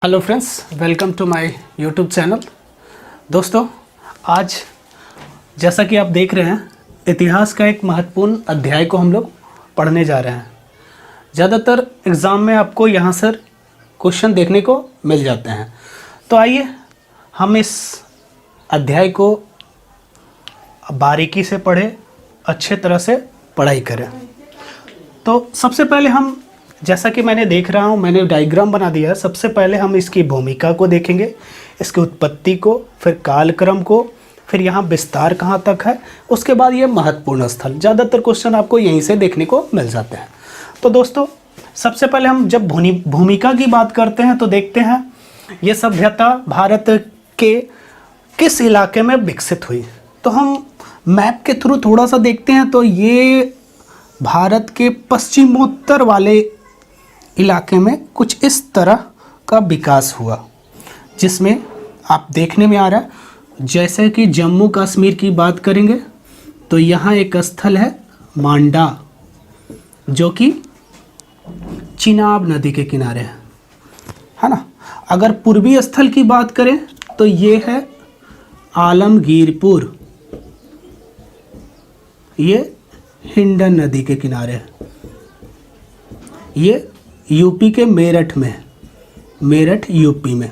Hello friends, welcome to my YouTube channel. दोस्तों, आज जैसा कि आप देख रहे हैं, इतिहास का एक महत्वपूर्ण अध्याय को हम लोग पढ़ने जा रहे हैं। ज़्यादातर एग्ज़ाम में आपको यहाँ से क्वेश्चन देखने को मिल जाते हैं। तो आइए हम इस अध्याय को बारीकी से पढ़ें, अच्छे तरह से पढ़ाई करें। तो सबसे पहले हम, जैसा कि मैंने देख रहा हूँ, मैंने डायग्राम बना दिया है। सबसे पहले हम इसकी भूमिका को देखेंगे, इसकी उत्पत्ति को, फिर कालक्रम को, फिर यहाँ विस्तार कहाँ तक है, उसके बाद ये महत्वपूर्ण स्थल। ज़्यादातर क्वेश्चन आपको यहीं से देखने को मिल जाते हैं। तो दोस्तों, सबसे पहले हम जब भूमिका की बात करते हैं तो देखते हैं ये सभ्यता भारत के किस इलाके में विकसित हुई। तो हम मैप के थ्रू थोड़ा सा देखते हैं तो ये भारत के पश्चिमोत्तर वाले इलाके में कुछ इस तरह का विकास हुआ, जिसमें आप देखने में आ रहा है। जैसे कि जम्मू कश्मीर की बात करेंगे तो यहाँ एक स्थल है मांडा, जो कि चिनाब नदी के किनारे है ना। अगर पूर्वी स्थल की बात करें तो ये है आलमगीरपुर, ये हिंडन नदी के किनारे है। ये यूपी के मेरठ में, मेरठ यूपी में।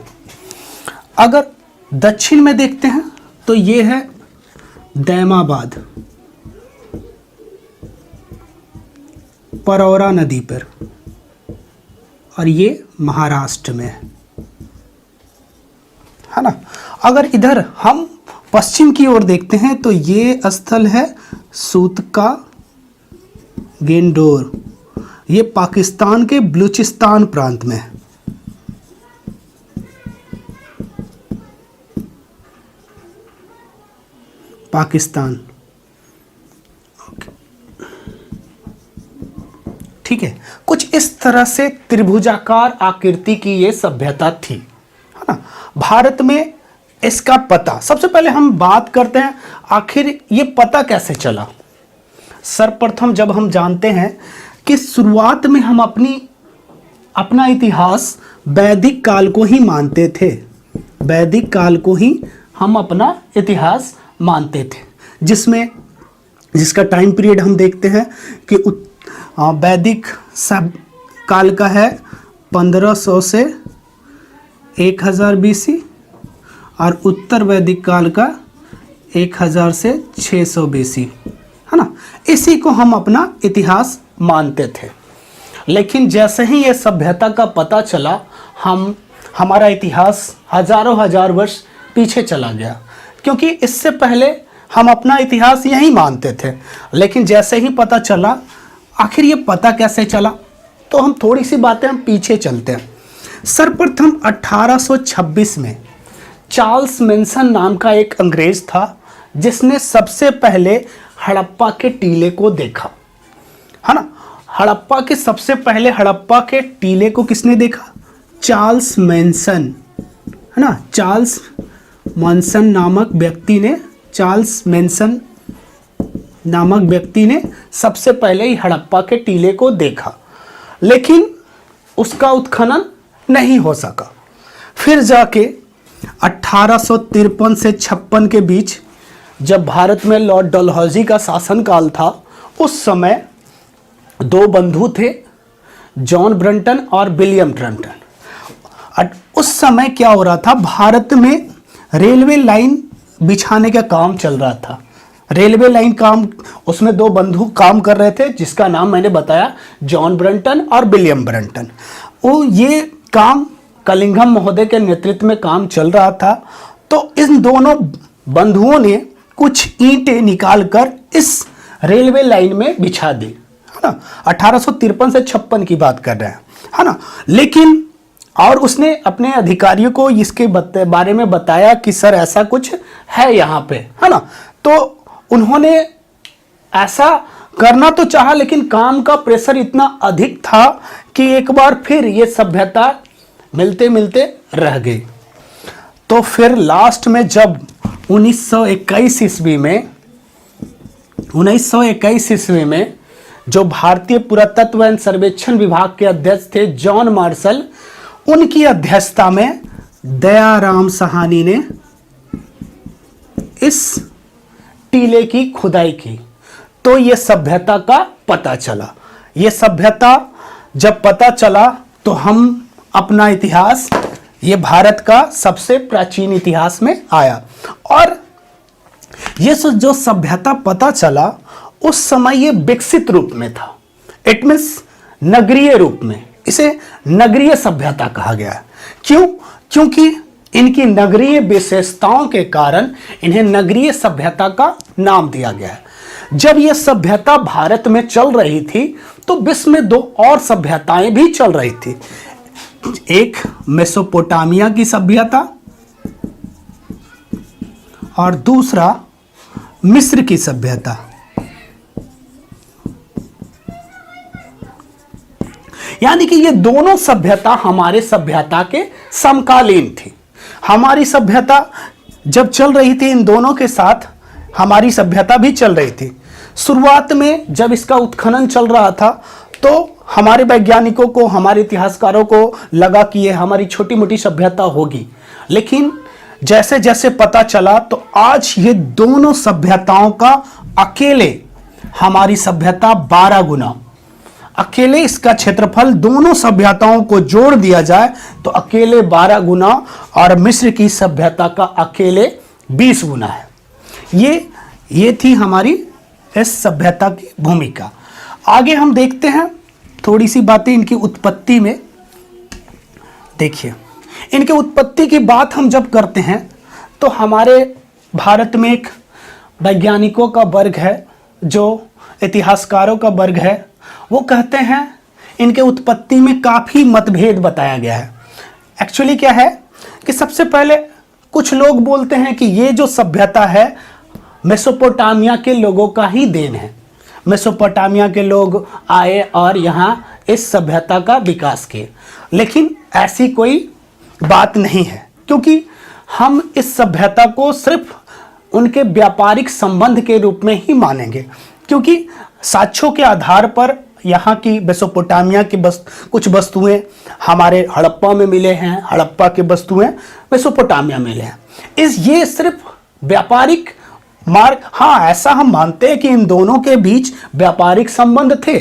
अगर दक्षिण में देखते हैं तो ये है दैमाबाद, परौरा नदी पर, और ये महाराष्ट्र में है ना। अगर इधर हम पश्चिम की ओर देखते हैं तो ये स्थल है सूतका गेंडोर, ये पाकिस्तान के बलूचिस्तान प्रांत में है। पाकिस्तान, ठीक है। कुछ इस तरह से त्रिभुजाकार आकृति की ये सभ्यता थी, है ना। भारत में इसका पता, सबसे पहले हम बात करते हैं आखिर ये पता कैसे चला। सर्वप्रथम जब हम जानते हैं कि शुरुआत में हम अपना इतिहास वैदिक काल को ही मानते थे, वैदिक काल को ही हम अपना इतिहास मानते थे, जिसका टाइम पीरियड हम देखते हैं कि वैदिक काल का है 1500 से 1000 BC और उत्तर वैदिक काल का 1000 से 600 BC, है ना। इसी को हम अपना इतिहास मानते थे। लेकिन जैसे ही ये सभ्यता का पता चला, हमारा इतिहास हजार वर्ष पीछे चला गया, क्योंकि इससे पहले हम अपना इतिहास यही मानते थे। लेकिन जैसे ही पता चला, आखिर ये पता कैसे चला, तो हम थोड़ी सी बातें हम पीछे चलते हैं। सर्वप्रथम 1826 में चार्ल्स मैनसन नाम का एक अंग्रेज था, जिसने सबसे पहले हड़प्पा के टीले को देखा, है ना। सबसे पहले हड़प्पा के टीले को किसने देखा? चार्ल्स मैनसन, है ना। चार्ल्स मैनसन नामक व्यक्ति ने सबसे पहले ही हड़प्पा के टीले को देखा, लेकिन उसका उत्खनन नहीं हो सका। फिर जाके 1853 से 56 के बीच, जब भारत में लॉर्ड डलहौजी का शासनकाल था, उस समय दो बंधु थे, जॉन ब्रंटन और विलियम ब्रंटन। उस समय क्या हो रहा था, भारत में रेलवे लाइन बिछाने का काम चल रहा था। रेलवे लाइन काम, उसमें दो बंधु काम कर रहे थे, जिसका नाम मैंने बताया, जॉन ब्रंटन और विलियम ब्रंटन। ये काम कलिंघम महोदय के नेतृत्व में काम चल रहा था। तो इन दोनों बंधुओं ने कुछ ईंटें निकालकर इस रेलवे लाइन में बिछा दी, है ना। 1853 से 56 की बात कर रहे हैं, है ना। लेकिन और उसने अपने अधिकारियों को इसके बारे में बताया कि सर ऐसा कुछ है यहाँ पे, है ना। तो उन्होंने ऐसा करना तो चाहा, लेकिन काम का प्रेशर इतना अधिक था कि एक बार फिर ये सभ्यता मिलते मिलते रह गई। तो फिर लास्ट में जब 1921 ईस्वी में जो भारतीय पुरातत्व एवं सर्वेक्षण विभाग के अध्यक्ष थे जॉन मार्शल, उनकी अध्यक्षता में दयाराम साहनी ने इस टीले की खुदाई की, तो यह सभ्यता का पता चला। यह सभ्यता जब पता चला तो हम अपना इतिहास, ये भारत का सबसे प्राचीन इतिहास में आया। और ये जो सभ्यता पता चला उस समय ये विकसित रूप में था। इट मीन्स नगरीय रूप में, इसे नगरीय सभ्यता कहा गया है। क्यों? क्योंकि इनकी नगरीय विशेषताओं के कारण इन्हें नगरीय सभ्यता का नाम दिया गया है। जब यह सभ्यता भारत में चल रही थी तो विश्व में दो और सभ्यताएं भी चल रही थी। एक मेसोपोटामिया की सभ्यता और दूसरा मिस्र की सभ्यता। यानी कि ये दोनों सभ्यता हमारे सभ्यता के समकालीन थी। हमारी सभ्यता जब चल रही थी, इन दोनों के साथ हमारी सभ्यता भी चल रही थी। शुरुआत में जब इसका उत्खनन चल रहा था तो हमारे वैज्ञानिकों को, हमारे इतिहासकारों को लगा कि ये हमारी छोटी मोटी सभ्यता होगी, लेकिन जैसे जैसे पता चला तो आज ये दोनों सभ्यताओं का अकेले हमारी सभ्यता 12 गुना, अकेले इसका क्षेत्रफल दोनों सभ्यताओं को जोड़ दिया जाए तो अकेले 12 गुना और मिस्र की सभ्यता का अकेले 20 गुना है। ये थी हमारी इस सभ्यता की भूमिका। आगे हम देखते हैं थोड़ी सी बातें इनकी उत्पत्ति में। देखिए, इनके उत्पत्ति की बात हम जब करते हैं तो हमारे भारत में एक वैज्ञानिकों का वर्ग है, जो इतिहासकारों का वर्ग है, वो कहते हैं इनके उत्पत्ति में काफ़ी मतभेद बताया गया है। एक्चुअली क्या है कि सबसे पहले कुछ लोग बोलते हैं कि ये जो सभ्यता है मेसोपोटामिया के लोगों का ही देन है। मेसोपोटामिया के लोग आए और यहाँ इस सभ्यता का विकास किए, लेकिन ऐसी कोई बात नहीं है, क्योंकि हम इस सभ्यता को सिर्फ उनके व्यापारिक संबंध के रूप में ही मानेंगे, क्योंकि साक्ष्यों के आधार पर यहाँ की मेसोपोटामिया की कुछ वस्तुएं हमारे हड़प्पा में मिले हैं, हड़प्पा की वस्तुएं मेसोपोटामिया में मिले हैं। ये सिर्फ व्यापारिक मार्ग, हाँ ऐसा हम मानते हैं कि इन दोनों के बीच व्यापारिक संबंध थे।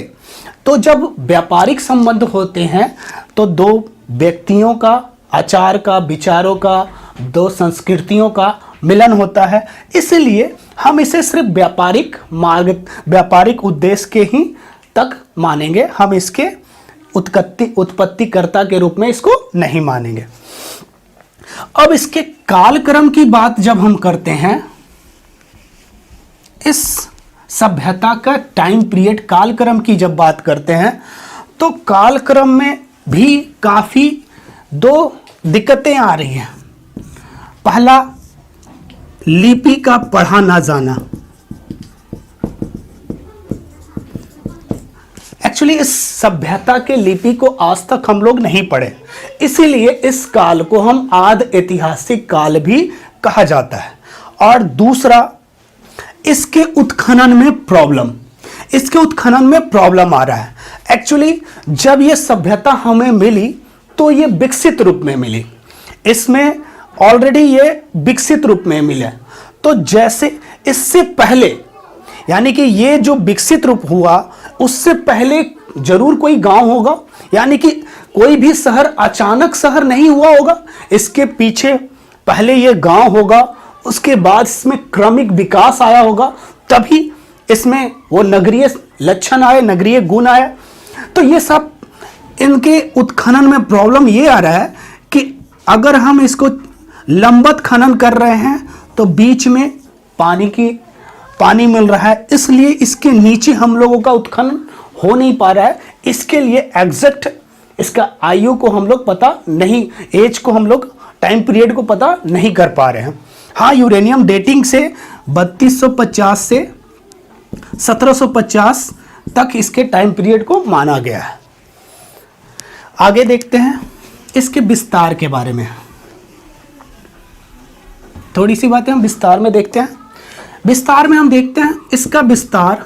तो जब व्यापारिक संबंध होते हैं तो दो व्यक्तियों का, आचार का, विचारों का, दो संस्कृतियों का मिलन होता है, इसलिए हम इसे सिर्फ व्यापारिक मार्ग, व्यापारिक उद्देश्य के ही तक मानेंगे। हम इसके उत्पत्तिकर्ता के रूप में इसको नहीं मानेंगे। अब इसके कालक्रम की बात जब हम करते हैं, इस सभ्यता का टाइम पीरियड, कालक्रम की जब बात करते हैं तो कालक्रम में भी काफ़ी दो दिक्कतें आ रही हैं। पहला, लिपि का पढ़ा ना जाना। एक्चुअली इस सभ्यता के लिपि को आज तक हम लोग नहीं पढ़े, इसीलिए इस काल को हम आद ऐतिहासिक काल भी कहा जाता है। और दूसरा, इसके उत्खनन में प्रॉब्लम आ रहा है। एक्चुअली जब ये सभ्यता हमें मिली तो ये विकसित रूप में मिली, इसमें ऑलरेडी ये विकसित रूप में मिला। तो जैसे इससे पहले, यानी कि ये जो विकसित रूप हुआ उससे पहले जरूर कोई गांव होगा, यानी कि कोई भी शहर अचानक शहर नहीं हुआ होगा, इसके पीछे पहले ये गांव होगा, उसके बाद इसमें क्रमिक विकास आया होगा, तभी इसमें वो नगरीय लक्षण आए, नगरीय गुण आए। तो ये सब इनके उत्खनन में प्रॉब्लम ये आ रहा है कि अगर हम इसको लंबवत खनन कर रहे हैं तो बीच में पानी मिल रहा है, इसलिए इसके नीचे हम लोगों का उत्खनन हो नहीं पा रहा है। इसके लिए एग्जैक्ट इसका आयु को हम लोग पता नहीं, एज को हम लोग, टाइम पीरियड को पता नहीं कर पा रहे हैं। हाँ, यूरेनियम डेटिंग से 3250 से 1750 तक इसके टाइम पीरियड को माना गया है। आगे देखते हैं इसके विस्तार के बारे में। थोड़ी सी बातें हम विस्तार में देखते हैं। विस्तार में हम देखते हैं इसका विस्तार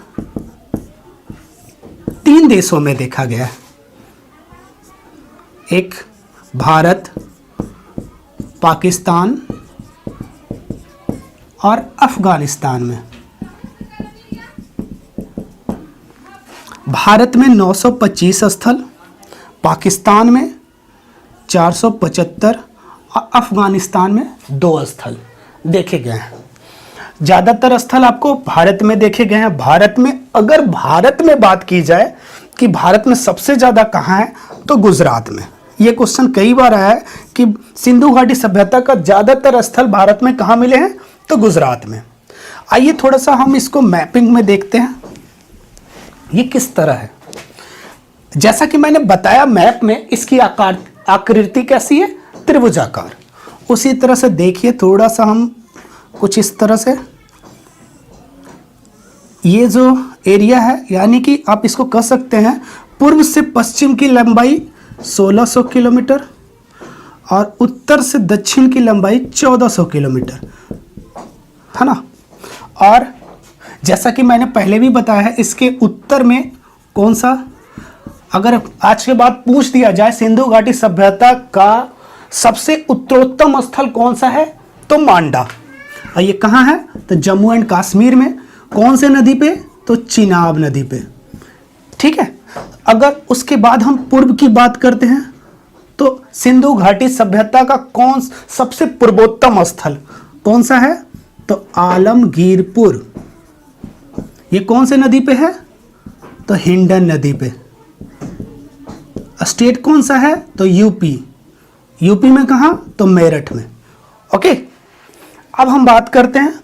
3 देशों में देखा गया है। एक भारत, पाकिस्तान और अफगानिस्तान में। भारत में 925 स्थल, पाकिस्तान में 475 और अफगानिस्तान में 2 स्थल देखे गए हैं। ज़्यादातर स्थल आपको भारत में देखे गए हैं। भारत में, अगर भारत में बात की जाए कि भारत में सबसे ज़्यादा कहाँ है, तो गुजरात में। ये क्वेश्चन कई बार आया है कि सिंधु घाटी सभ्यता का ज़्यादातर स्थल भारत में कहाँ मिले हैं, तो गुजरात में। आइए थोड़ा सा हम इसको मैपिंग में देखते हैं, ये किस तरह है। जैसा कि मैंने बताया, मैप में इसकी आकृति कैसी है, त्रिभुजाकार। उसी तरह से देखिए, थोड़ा सा हम कुछ इस तरह से, ये जो एरिया है, यानी कि आप इसको कह सकते हैं पूर्व से पश्चिम की लंबाई 1600 किलोमीटर और उत्तर से दक्षिण की लंबाई 1400 किलोमीटर, है ना। और जैसा कि मैंने पहले भी बताया है, इसके उत्तर में कौन सा, अगर आज के बाद पूछ दिया जाए सिंधु घाटी सभ्यता का सबसे उत्तरोत्तम स्थल कौन सा है, तो मांडा। और ये कहाँ है, तो जम्मू एंड कश्मीर में। कौन से नदी पे, तो चिनाब नदी पे, ठीक है। अगर उसके बाद हम पूर्व की बात करते हैं, तो सिंधु घाटी सभ्यता का कौन सबसे पूर्वोत्तम स्थल कौन सा है, तो आलमगीरपुर। ये कौन से नदी पे है, तो हिंडन नदी पे। स्टेट कौन सा है, तो यूपी। यूपी में कहाँ, तो मेरठ में। ओके, अब हम बात करते हैं,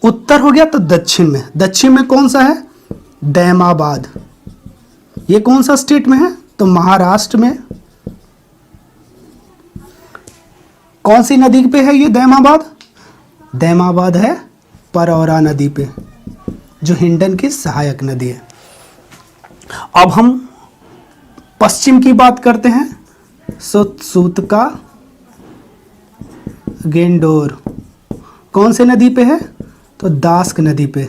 उत्तर हो गया तो दक्षिण में। दक्षिण में कौन सा है, दैमाबाद। ये कौन सा स्टेट में है, तो महाराष्ट्र में। कौन सी नदी पे है ये दैमाबाद, दैमाबाद है परौरा नदी पे, जो हिंडन की सहायक नदी है। अब हम पश्चिम की बात करते हैं, सूतका गेंडोर कौन से नदी पे है, तो दास्क नदी पे।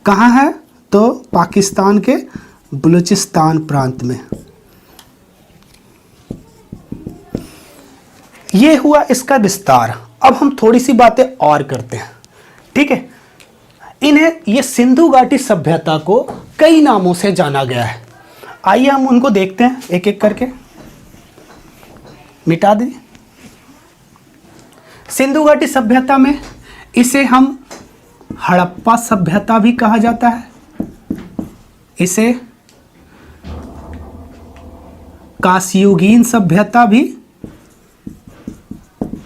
कहाँ है, तो पाकिस्तान के बलूचिस्तान प्रांत में। ये हुआ इसका विस्तार। अब हम थोड़ी सी बातें और करते हैं, ठीक है। इन्हें, ये सिंधु घाटी सभ्यता को कई नामों से जाना गया है। आइए हम उनको देखते हैं एक एक करके। मिटा दीजिए। सिंधु घाटी सभ्यता में इसे हम हड़प्पा सभ्यता भी कहा जाता है, इसे कांस्ययुगीन सभ्यता भी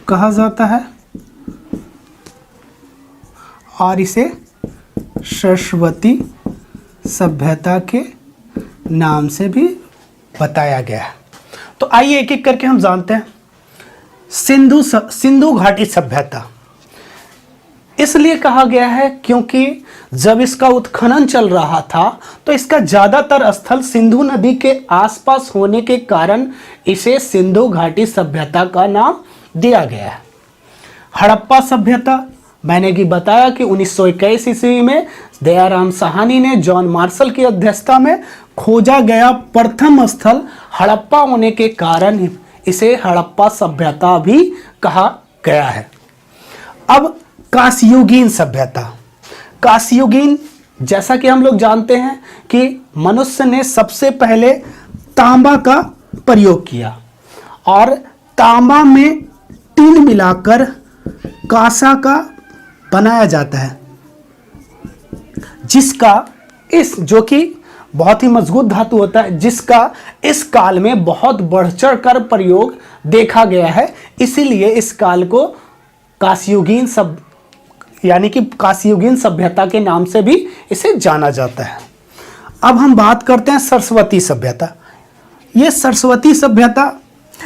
कहा जाता है और इसे सरस्वती सभ्यता के नाम से भी बताया गया है। तो आइए एक एक करके हम जानते हैं। सिंधु घाटी सभ्यता इसलिए कहा गया है क्योंकि जब इसका उत्खनन चल रहा था तो इसका ज़्यादातर स्थल सिंधु नदी के आसपास होने के कारण इसे सिंधु घाटी सभ्यता का नाम दिया गया है। हड़प्पा सभ्यता मैंने भी बताया कि 1921 ईस्वी में दयाराम साहनी ने जॉन मार्शल की अध्यक्षता में खोजा गया प्रथम स्थल हड़प्पा होने के कारण इसे हड़प्पा सभ्यता भी कहा गया है। अब कांस्ययुगीन सभ्यता। कांस्ययुगीन, जैसा कि हम लोग जानते हैं कि मनुष्य ने सबसे पहले तांबा का प्रयोग किया और तांबा में टिन मिलाकर कांसा का बनाया जाता है, जिसका इस जो कि बहुत ही मजबूत धातु होता है, जिसका इस काल में बहुत बढ़ चढ़ कर प्रयोग देखा गया है। इसीलिए इस काल को कांस्ययुगीन यानी कि कांस्ययुगीन सभ्यता के नाम से भी इसे जाना जाता है। अब हम बात करते हैं सरस्वती सभ्यता। ये सरस्वती सभ्यता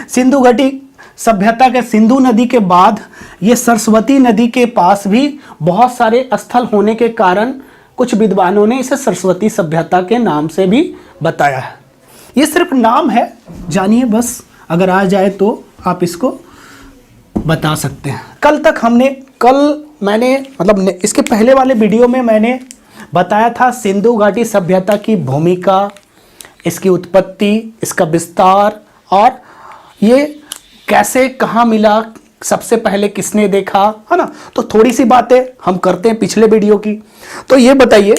सिंधु घाटी सभ्यता के सिंधु नदी के बाद ये सरस्वती नदी के पास भी बहुत सारे स्थल होने के कारण कुछ विद्वानों ने इसे सरस्वती सभ्यता के नाम से भी बताया है। ये सिर्फ नाम है, जानिए बस, अगर आ जाए तो आप इसको बता सकते हैं। कल मैंने इसके पहले वाले वीडियो में मैंने बताया था सिंधु घाटी सभ्यता की भूमिका, इसकी उत्पत्ति, इसका विस्तार और ये कैसे, कहाँ मिला, सबसे पहले किसने देखा, है ना। तो थोड़ी सी बातें हम करते हैं पिछले वीडियो की। तो ये बताइए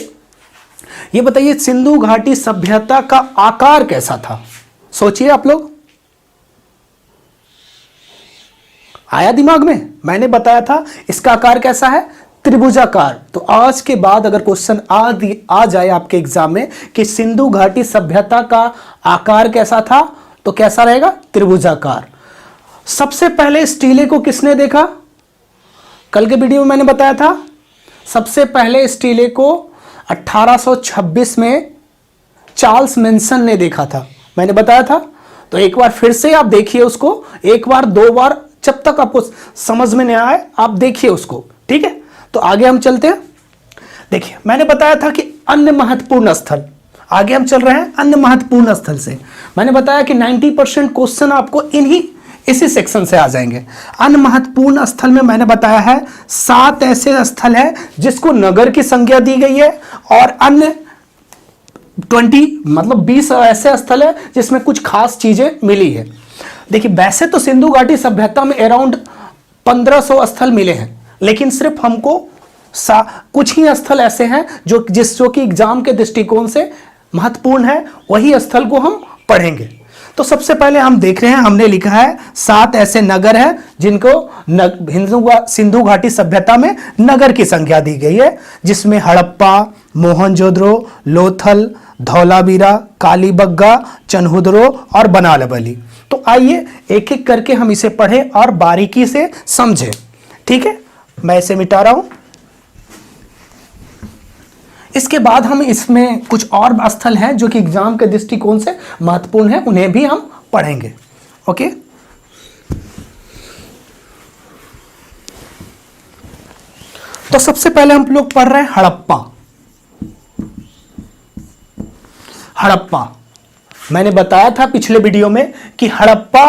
सिंधु घाटी सभ्यता का आकार कैसा था? सोचिए आप लोग, आया दिमाग में? मैंने बताया था इसका आकार कैसा है, त्रिभुजाकार। तो आज के बाद अगर क्वेश्चन आ जाए आपके एग्जाम में कि सिंधु घाटी सभ्यता का आकार कैसा था, तो कैसा रहेगा, त्रिभुजाकार। सबसे पहले इस टीले को किसने देखा? कल के वीडियो में मैंने बताया था, सबसे पहले इस टीले को 1826 में चार्ल्स मेंशन ने देखा था, मैंने बताया था। तो एक बार फिर से आप देखिए उसको, एक बार दो बार, जब तक आपको समझ में नहीं आए आप देखिए उसको, ठीक है। तो आगे हम चलते हैं। देखिए मैंने बताया था कि अन्य महत्वपूर्ण स्थल, आगे हम चल रहे हैं अन्य महत्वपूर्ण स्थल से। मैंने बताया कि 90% क्वेश्चन आपको इसी सेक्शन से आ जाएंगे। अन्य महत्वपूर्ण स्थल में मैंने बताया है 7 ऐसे स्थल है जिसको नगर की संज्ञा दी गई है, और अन्य 20 ऐसे स्थल है जिसमें कुछ खास चीजें मिली है। देखिए वैसे तो सिंधु घाटी सभ्यता में अराउंड 1500 स्थल मिले हैं, लेकिन सिर्फ हमको कुछ ही स्थल ऐसे हैं जो कि एग्जाम के दृष्टिकोण से महत्वपूर्ण है, वही स्थल को हम पढ़ेंगे। तो सबसे पहले हम देख रहे हैं, हमने लिखा है 7 ऐसे नगर हैं जिनको सिंधु घाटी सभ्यता में नगर की संख्या दी गई है, जिसमें हड़प्पा, मोहनजोदड़ो, लोथल, धौलावीरा, कालीबंगा, चन्हुदरो और बनालबली। तो आइए एक एक करके हम इसे पढ़ें और बारीकी से समझें, ठीक है। मैं इसे मिटा रहा हूं। इसके बाद हम इसमें कुछ और स्थल हैं जो कि एग्जाम के दृष्टिकोण से महत्वपूर्ण है, उन्हें भी हम पढ़ेंगे, ओके। तो सबसे पहले हम लोग पढ़ रहे हैं हड़प्पा। मैंने बताया था पिछले वीडियो में कि हड़प्पा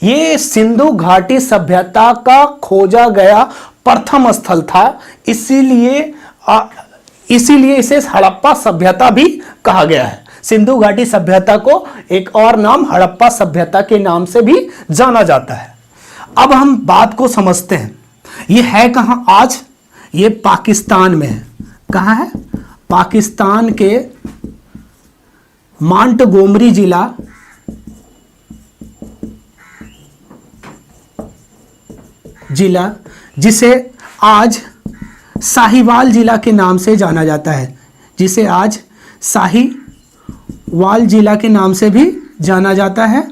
ये सिंधु घाटी सभ्यता का खोजा गया प्रथम स्थल था, इसीलिए इसे हड़प्पा सभ्यता भी कहा गया है। सिंधु घाटी सभ्यता को एक और नाम हड़प्पा सभ्यता के नाम से भी जाना जाता है। अब हम बात को समझते हैं, ये है कहां आज? ये पाकिस्तान में है। कहां है? पाकिस्तान के मांटगोमरी जिला, जिसे आज साहिवाल जिला के नाम से जाना जाता है, जिसे आज साहिवाल जिला के नाम से भी जाना जाता है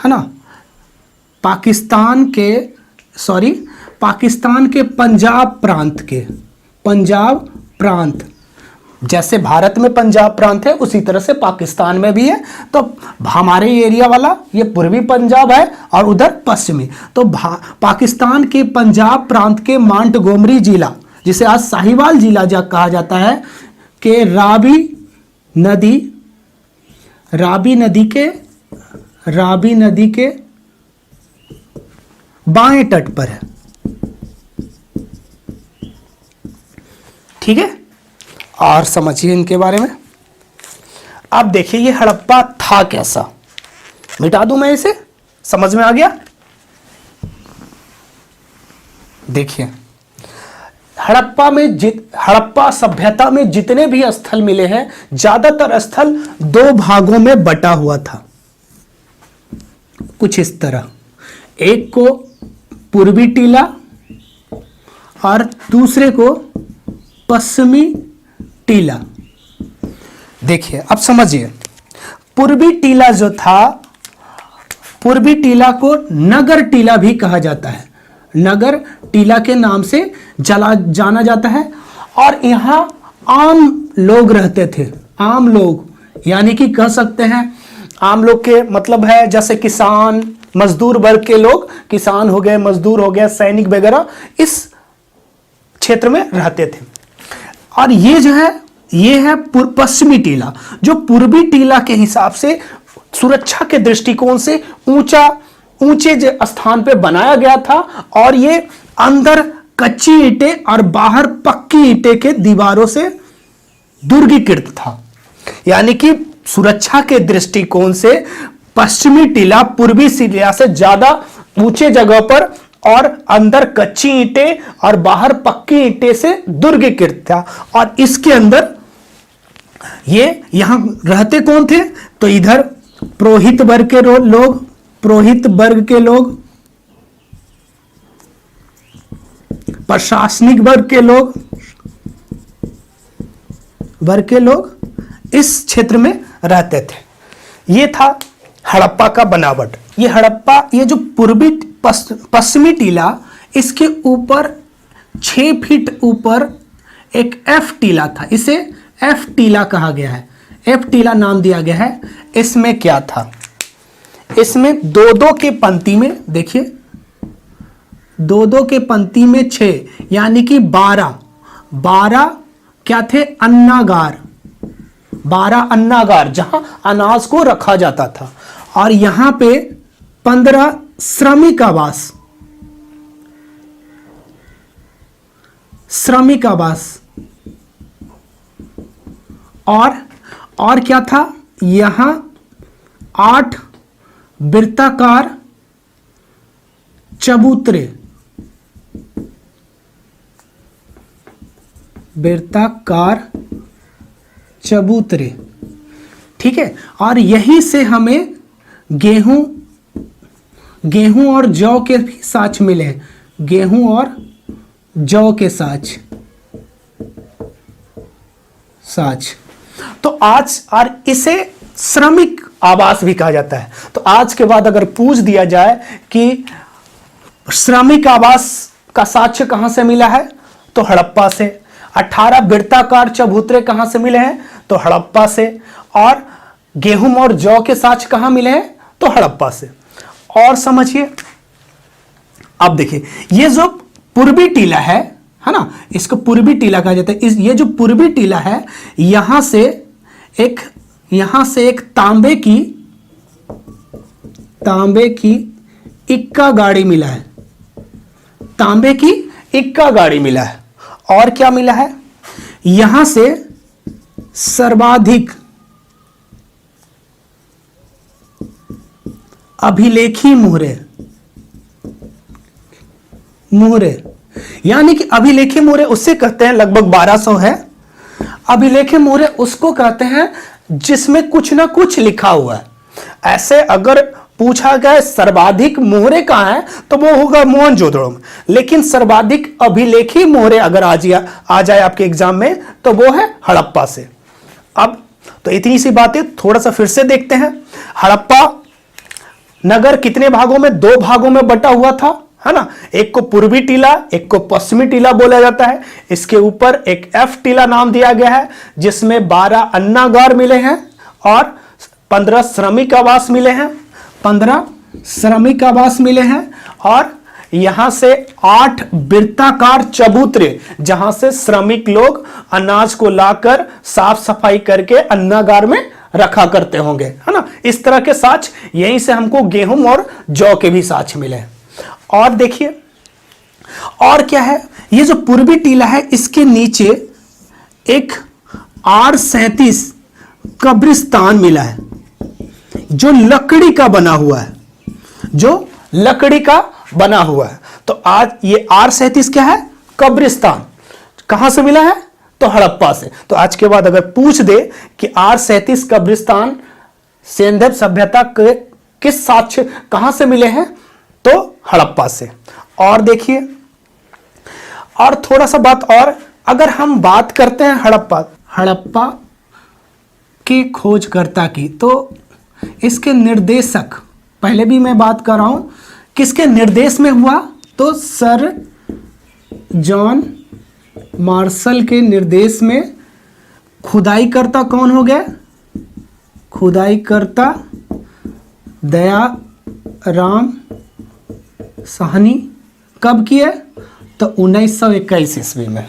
ना। पाकिस्तान के पंजाब प्रांत, जैसे भारत में पंजाब प्रांत है उसी तरह से पाकिस्तान में भी है। तो हमारे एरिया वाला ये पूर्वी पंजाब है और उधर पश्चिमी। तो पाकिस्तान के पंजाब प्रांत के मांटगोमरी जिला, जिसे आज साहिवाल जिला कहा जाता है, के रावी नदी के बाएं तट पर है, ठीक है। और समझिए इनके बारे में। अब देखिए ये हड़प्पा था कैसा, मिटा दूं मैं इसे, समझ में आ गया? देखिए हड़प्पा सभ्यता में जितने भी स्थल मिले हैं, ज्यादातर स्थल 2 भागों में बटा हुआ था, कुछ इस तरह। एक को पूर्वी टीला और दूसरे को पश्चिमी टीला। देखिए अब समझिए, पूर्वी टीला जो था, पूर्वी टीला को नगर टीला भी कहा जाता है, नगर टीला के नाम से जाना जाता है। और यहां आम लोग रहते थे, आम लोग, यानी कि कह सकते हैं आम लोग के मतलब है जैसे किसान, मजदूर वर्ग के लोग, किसान हो गए, मजदूर हो गए, सैनिक वगैरह इस क्षेत्र में रहते थे। और ये जो है, ये है पश्चिमी टीला, जो पूर्वी टीला के हिसाब से सुरक्षा के दृष्टिकोण से ऊंचे स्थान पे बनाया गया था। और ये अंदर कच्ची ईंटें और बाहर पक्की ईंटें के दीवारों से दुर्गीकृत था, यानी कि सुरक्षा के दृष्टिकोण से पश्चिमी टीला पूर्वी टीला से ज्यादा ऊंचे जगह पर और अंदर कच्ची ईंटें और बाहर पक्की ईंटें से दुर्गीकृत था। और इसके अंदर ये यहां रहते कौन थे? तो इधर पुरोहित वर्ग के लोग, पुरोहित वर्ग के लोग, प्रशासनिक वर्ग के लोग इस क्षेत्र में रहते थे। ये था हड़प्पा का बनावट। ये हड़प्पा, ये जो पूर्वी पश्चिमी टीला, इसके ऊपर 6 फीट ऊपर एक एफ टीला था, इसे एफ टीला कहा गया है, एफ टीला नाम दिया गया है। इसमें क्या था? इसमें 2-2 के पंक्ति में, देखिए 2-2 के पंक्ति में 6 यानी कि 12 क्या थे? अन्नागार, 12 अन्नागार जहां अनाज को रखा जाता था। और यहां पे 15 श्रमिक आवास, श्रमिक आवास। और क्या था? यहां 8 वृत्ताकार चबूतरे, वृत्ताकार चबूतरे, ठीक है। और यहीं से हमें गेहूं और जौ के भी साच मिले हैं, गेहूं और जौ के साच। तो आज और इसे श्रमिक आवास भी कहा जाता है। तो आज के बाद अगर पूछ दिया जाए कि श्रमिक आवास का साक्ष्य कहां से मिला है, तो हड़प्पा से। 18 वृत्ताकार चबूतरे कहां से मिले हैं, तो हड़प्पा से। और गेहूं और जौ के साक्ष्य कहां मिले हैं, तो हड़प्पा से। और समझिए, अब देखिए ये जो पूर्वी टीला है ना, इसको पूर्वी टीला कहा जाता है। ये जो पूर्वी टीला है, यहां से एक तांबे की इक्का गाड़ी मिला है, तांबे की इक्का गाड़ी मिला है। और क्या मिला है? यहां से सर्वाधिक अभिलेखी मुहरे, यानी कि अभिलेखी मुहरे उससे कहते हैं, लगभग 1200 है। अभिलेखी मुहरे उसको कहते हैं जिसमें कुछ ना कुछ लिखा हुआ है। ऐसे अगर पूछा गया सर्वाधिक मोहरे कहां है, तो वो होगा मोहनजोदड़ो में। लेकिन सर्वाधिक अभिलेखी मोहरे अगर आ जाए आपके एग्जाम में, तो वो है हड़प्पा से। अब तो इतनी सी बातें थोड़ा सा फिर से देखते हैं। हड़प्पा नगर कितने भागों में? 2 भागों में बटा हुआ था, है ना। एक को पूर्वी टीला, एक को पश्चिमी टीला बोला जाता है। इसके ऊपर एक एफ टीला नाम दिया गया है, जिसमें 12 अन्नागार मिले हैं और 15 श्रमिक आवास मिले हैं, 15 श्रमिक आवास मिले हैं। और यहां से 8 वृत्ताकार चबूतरे, जहां से श्रमिक लोग अनाज को लाकर साफ सफाई करके अन्नागार में रखा करते होंगे, है ना। इस तरह के साच, यहीं से हमको गेहूं और जौ के भी साच मिले। और देखिए और क्या है, ये जो पूर्वी टीला है, इसके नीचे एक R37 कब्रिस्तान मिला है, जो लकड़ी का बना हुआ है, जो लकड़ी का बना हुआ है। तो आज ये R37 क्या है? कब्रिस्तान। कहां से मिला है? तो हड़प्पा से। तो आज के बाद अगर पूछ दे कि R37 कब्रिस्तान सिंधु सभ्यता के किस साक्ष्य कहां से मिले हैं, तो हड़प्पा से। और देखिए, और थोड़ा सा बात और, अगर हम बात करते हैं हड़प्पा की खोजकर्ता की, तो इसके निर्देशक, पहले भी मैं बात कर रहा हूं, किसके निर्देश में हुआ, तो सर जॉन मार्शल के निर्देश में। खुदाईकर्ता कौन हो गया? खुदाईकर्ता दयाराम साहनी। कब किए? तो 1921 ईस्वी में।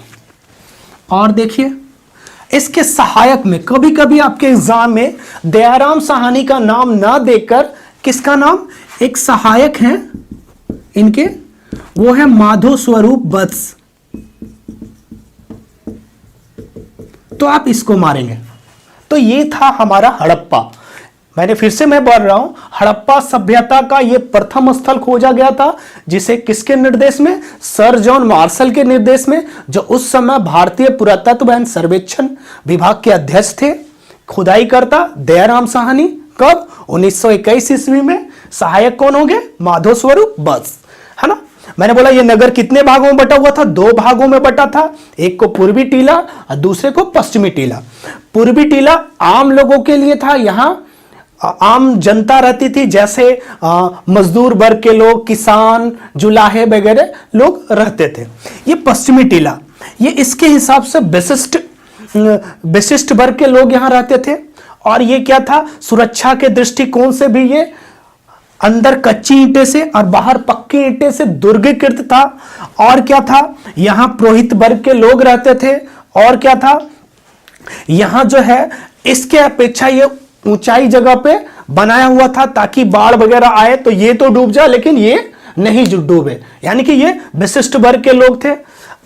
और देखिए इसके सहायक में, कभी कभी आपके एग्जाम में दयाराम साहनी का नाम ना देकर किसका नाम, एक सहायक हैं इनके, वो है माधो स्वरूप वत्स। तो आप इसको मारेंगे। तो ये था हमारा हड़प्पा। मैंने फिर से मैं बोल रहा हूं, हड़प्पा सभ्यता का यह प्रथम स्थल खोजा गया था, जिसे किसके निर्देश में? सर जॉन मार्शल के निर्देश में, जो उस समय भारतीय पुरातत्व एवं सर्वेक्षण विभाग के अध्यक्ष थे। खुदाई करता दयाराम साहनी। कब? 1921 ईस्वी में। सहायक कौन होंगे? माधव स्वरूप बस, है ना। मैंने बोला ये नगर कितने भागों में बटा हुआ था? 2 भागों में बटा था, एक को पूर्वी टीला और दूसरे को पश्चिमी टीला। पूर्वी टीला आम लोगों के लिए था, यहां आम जनता रहती थी, जैसे मजदूर वर्ग के लोग, किसान, जुलाहे वगैरह लोग रहते थे। ये पश्चिमी टीला, ये इसके हिसाब से विशिष्ट वर्ग के लोग यहां रहते थे। और ये क्या था? सुरक्षा के दृष्टिकोण से भी ये अंदर कच्ची ईंटें से और बाहर पक्की ईंटें से दुर्गीकृत था। और क्या था? यहां पुरोहित वर्ग के लोग रहते थे। और क्या था? यहां जो है इसके अपेक्षा ये ऊंचाई जगह पे बनाया हुआ था, ताकि बाढ़ वगैरह आए तो ये तो डूब जाए लेकिन ये नहीं डूबे, यानी कि ये विशिष्ट वर्ग के लोग थे।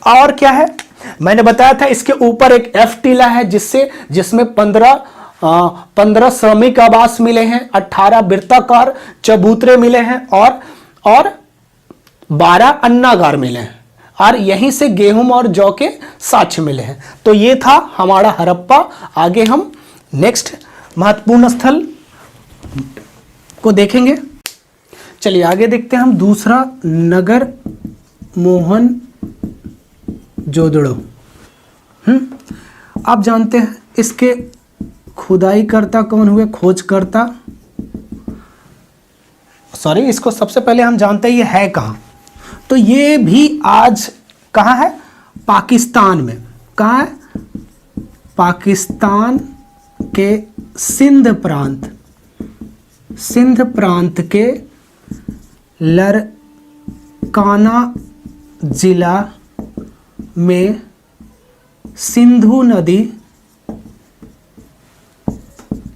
और क्या है? मैंने बताया था इसके ऊपर एक एफ टीला है, जिसमें 15 श्रमिक आवास मिले हैं, 18 वृत्ताकार चबूतरे मिले हैं और 12 अन्नागार मिले हैं, और यहीं से गेहूं और जौ के साक्ष्य मिले हैं। तो ये था हमारा हड़प्पा। आगे हम नेक्स्ट महत्वपूर्ण स्थल को देखेंगे। चलिए आगे देखते हैं हम दूसरा नगर, मोहनजोदड़ो। आप जानते हैं इसके खुदाईकर्ता कौन हुए? खोजकर्ता, सॉरी, इसको सबसे पहले हम जानते हैं ये है कहाँ। तो ये भी आज कहाँ है? पाकिस्तान में। कहाँ है? पाकिस्तान के सिंध प्रांत के लरकाना जिला में सिंधु नदी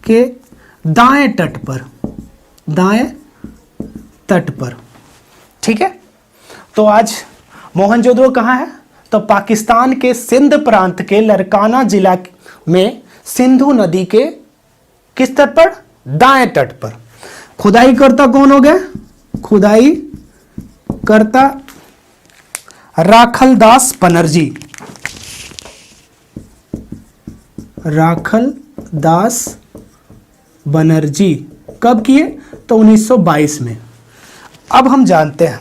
के दाएं तट पर। ठीक है, तो आज मोहनजोदड़ो कहाँ है? तो पाकिस्तान के सिंध प्रांत के लरकाना जिला में सिंधु नदी के किस तट पर? दाएं तट पर। खुदाई करता कौन हो गए? खुदाई करता राखलदास बनर्जी। राखलदास बनर्जी कब किए? तो 1922 में। अब हम जानते हैं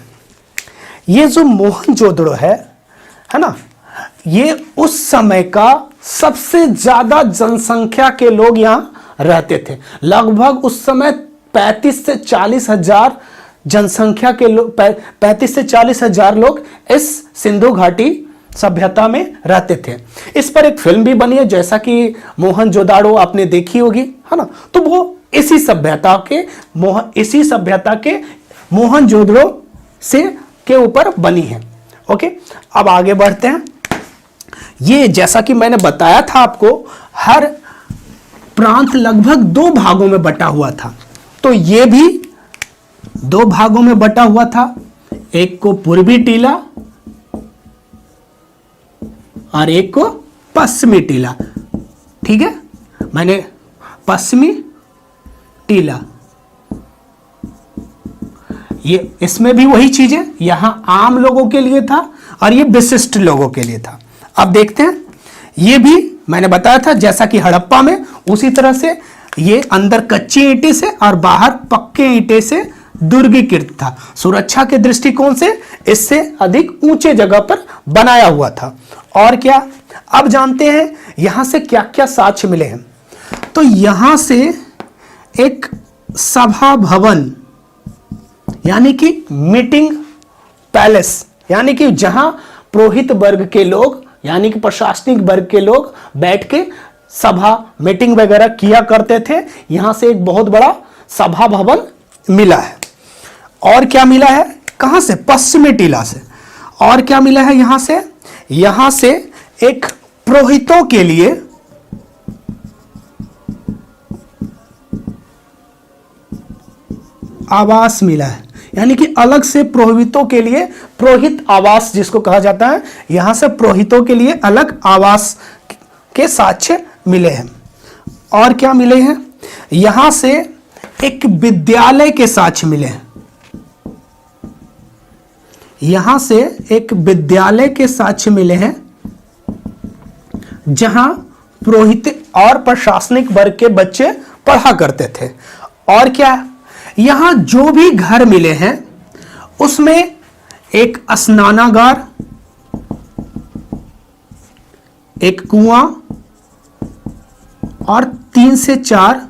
ये जो मोहनजोदड़ो है ना, ये उस समय का सबसे ज्यादा जनसंख्या के लोग यहां रहते थे। लगभग उस समय 35 से 40 हजार जनसंख्या के लोग, 35 से 40 हजार लोग इस सिंधु घाटी सभ्यता में रहते थे। इस पर एक फिल्म भी बनी है, जैसा कि मोहनजोदड़ो आपने देखी होगी, है ना। तो वो इसी सभ्यता के मोहनजोदड़ो से के ऊपर बनी है। ओके, अब आगे बढ़ते हैं। ये जैसा कि मैंने बताया था आपको, हर प्रांत लगभग 2 भागों में बटा हुआ था। तो ये भी 2 भागों में बटा हुआ था, एक को पूर्वी टीला और एक को पश्चिमी टीला। ठीक है, मैंने पश्चिमी टीला, ये इसमें भी वही चीज है, यहां आम लोगों के लिए था और ये विशिष्ट लोगों के लिए था। अब देखते हैं, ये भी मैंने बताया था जैसा कि हड़प्पा में, उसी तरह से ये अंदर कच्ची ईंटें से और बाहर पक्के ईंटें से दुर्गीकृत था। सुरक्षा के दृष्टिकोण से इससे अधिक ऊंचे जगह पर बनाया हुआ था। और क्या, अब जानते हैं यहां से क्या क्या साक्ष्य मिले हैं। तो यहां से एक सभा भवन, यानी कि मीटिंग पैलेस, यानी कि जहां पुरोहित वर्ग के लोग, यानी कि प्रशासनिक वर्ग के लोग बैठ के सभा मीटिंग वगैरह किया करते थे, यहां से एक बहुत बड़ा सभा भवन मिला है। और क्या मिला है? कहां से? पश्चिमी टीला से। और क्या मिला है यहां से? यहां से एक पुरोहितों के लिए आवास मिला है, यानी कि अलग से पुरोहितों के लिए पुरोहित आवास जिसको कहा जाता है, यहां से पुरोहितों के लिए अलग आवास के साक्ष्य मिले हैं। और क्या मिले हैं? यहां से एक विद्यालय के साक्ष्य मिले हैं। यहां से एक विद्यालय के साक्ष्य मिले हैं जहां पुरोहित और प्रशासनिक वर्ग के बच्चे पढ़ा करते थे। और क्या, यहां जो भी घर मिले हैं उसमें एक स्नानागार, एक कुआं और 3 से 4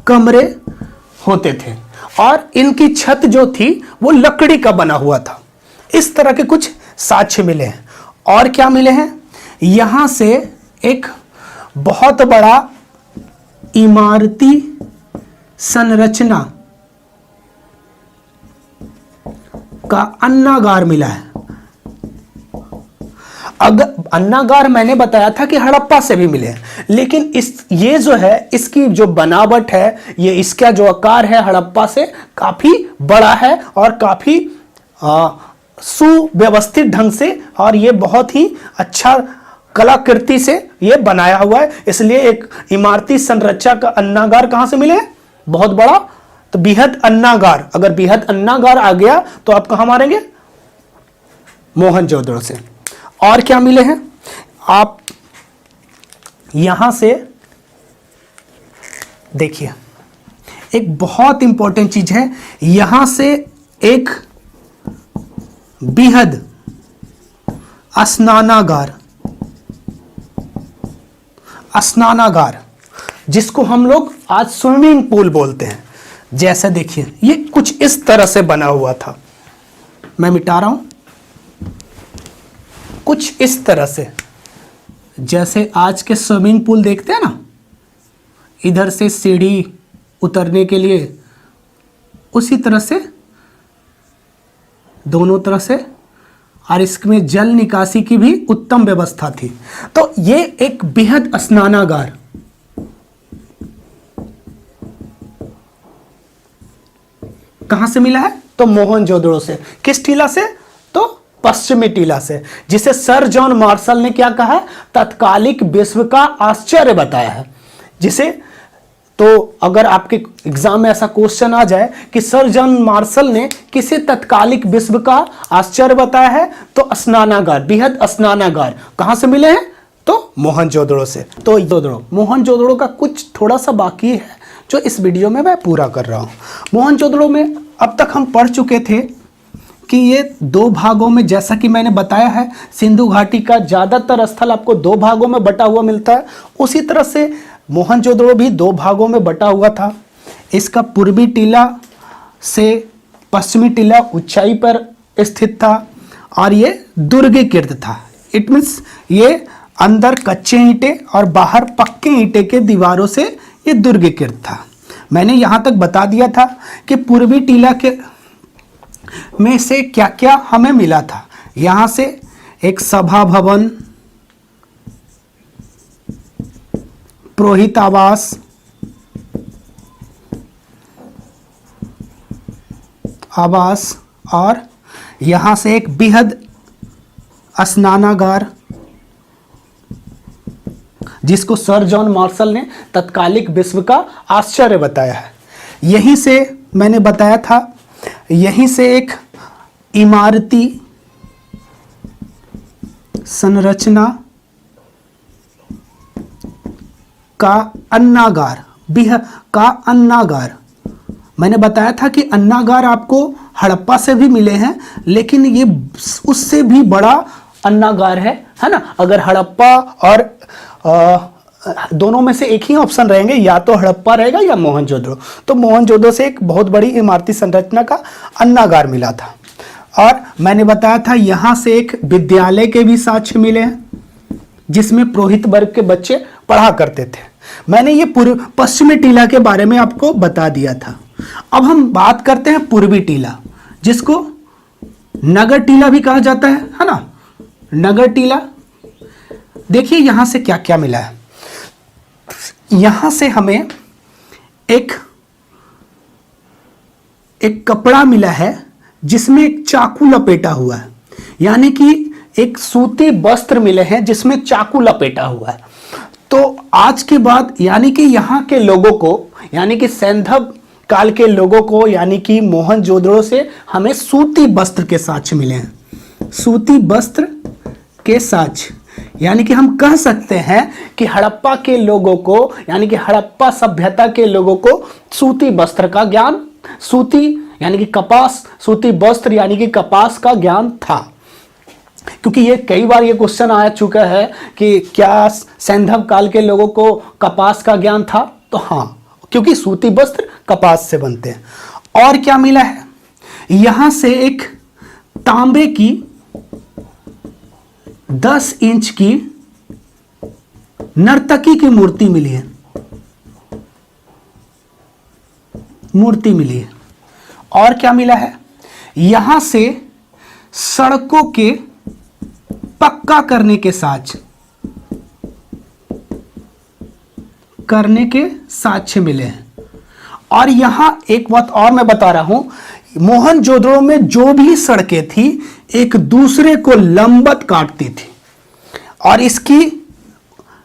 कमरे होते थे और इनकी छत जो थी वो लकड़ी का बना हुआ था। इस तरह के कुछ साक्ष्य मिले हैं। और क्या मिले हैं, यहां से एक बहुत बड़ा इमारती संरचना का अन्नागार मिला है। अगर अन्नागार मैंने बताया था कि हड़प्पा से भी मिले हैं, लेकिन ये जो है इसकी जो बनावट है, ये इसका जो आकार है हड़प्पा से काफी बड़ा है और काफी सुव्यवस्थित ढंग से, और ये बहुत ही अच्छा कलाकृति से ये बनाया हुआ है। इसलिए एक इमारती संरचना का अन्नागार कहां से मिले, बहुत बड़ा, तो बृहद अन्नागार। अगर बृहद अन्नागार आ गया तो आप कहां मारेंगे, मोहनजोदड़ो से। और क्या मिले हैं, आप यहां से देखिए, एक बहुत इंपॉर्टेंट चीज है, यहां से एक बृहद स्नानागार, स्नानागार जिसको हम लोग आज स्विमिंग पूल बोलते हैं। जैसे देखिए, ये कुछ इस तरह से बना हुआ था, मैं मिटा रहा हूं, कुछ इस तरह से, जैसे आज के स्विमिंग पूल देखते हैं ना, इधर से सीढ़ी उतरने के लिए, उसी तरह से दोनों तरफ से, और इसमें जल निकासी की भी उत्तम व्यवस्था थी। तो ये एक बृहद स्नानागार कहां से मिला है, तो मोहनजोदड़ो से। किस टीला से, तो पश्चिमी टीला से, जिसे सर जॉन मार्शल ने क्या कहा, तत्कालिक विश्व का आश्चर्य बताया है। जिसे तो अगर आपके एग्जाम में ऐसा क्वेश्चन आ जाए कि सर जॉन मार्शल ने किसे तत्कालिक विश्व का आश्चर्य बताया है, तो स्नानागार, बृहद स्नानागार कहां से मिले हैं, तो मोहनजोदड़ो से। तो मोहनजोदड़ो का कुछ थोड़ा सा बाकी है जो इस वीडियो में मैं पूरा कर रहा हूं। मोहनजोदड़ो में अब तक हम पढ़ चुके थे कि ये 2 भागों में, जैसा कि मैंने बताया है, सिंधु घाटी का ज्यादातर स्थल आपको 2 भागों में बटा हुआ मिलता है। उसी तरह से मोहनजोदड़ो भी 2 भागों में बटा हुआ था। इसका पूर्वी टीला से पश्चिमी टीला ऊंचाई पर स्थित था और ये दुर्गीकृत था। इट मीन्स ये अंदर कच्चे ईंटें और बाहर पक्के ईंटे के दीवारों से ये दुर्गीकृत था। मैंने यहाँ तक बता दिया था कि पूर्वी टीला के में से क्या क्या हमें मिला था। यहाँ से एक सभा भवन, पुरोहित आवास, और यहां से एक बृहद स्नानागार जिसको सर जॉन मार्शल ने तत्कालिक विश्व का आश्चर्य बताया है। यहीं से मैंने बताया था, यहीं से एक इमारती संरचना का अन्नागार, का अन्नागार, मैंने बताया था कि अन्नागार आपको हड़प्पा से भी मिले हैं, लेकिन ये उससे भी बड़ा अन्नागार है ना। अगर हड़प्पा और दोनों में से एक ही ऑप्शन रहेंगे, या तो हड़प्पा रहेगा या मोहनजोदड़ो, तो मोहनजोदड़ो से एक बहुत बड़ी इमारती संरचना का अन्नागार मिला था। और मैंने बताया था यहां से एक विद्यालय के भी साक्ष्य मिले हैं जिसमें पुरोहित वर्ग के बच्चे पढ़ा करते थे। मैंने ये पश्चिमी टीला के बारे में आपको बता दिया था। अब हम बात करते हैं पूर्वी टीला, जिसको नगर टीला भी कहा जाता है ना, नगर टीला। देखिए यहां से क्या क्या मिला है। यहां से हमें एक कपड़ा मिला है जिसमें एक चाकू लपेटा हुआ है, यानी कि एक सूती वस्त्र मिले हैं जिसमें चाकू लपेटा हुआ है। तो आज के बाद यानी कि यहाँ के लोगों को, यानी कि सैंधव काल के लोगों को यानी कि मोहनजोदड़ो से हमें सूती वस्त्र के साक्ष्य मिले हैं। सूती वस्त्र के साक्ष्य यानी कि हम कह सकते हैं कि हड़प्पा के लोगों को यानी कि हड़प्पा सभ्यता के लोगों को सूती वस्त्र का ज्ञान, सूती यानी कि कपास, सूती वस्त्र यानी कि कपास का ज्ञान था। क्योंकि ये कई बार ये क्वेश्चन आ चुका है कि क्या सैंधव काल के लोगों को कपास का ज्ञान था, तो हाँ, क्योंकि सूती वस्त्र कपास से बनते हैं। और क्या मिला है, यहां से एक तांबे की 10 इंच की नर्तकी की मूर्ति मिली है, मूर्ति मिली है। और क्या मिला है, यहां से सड़कों के पक्का करने के साक्ष्य मिले हैं। और यहां एक बात और मैं बता रहा हूं, मोहनजोदड़ो में जो भी सड़कें थी एक दूसरे को लंबवत काटती थी और इसकी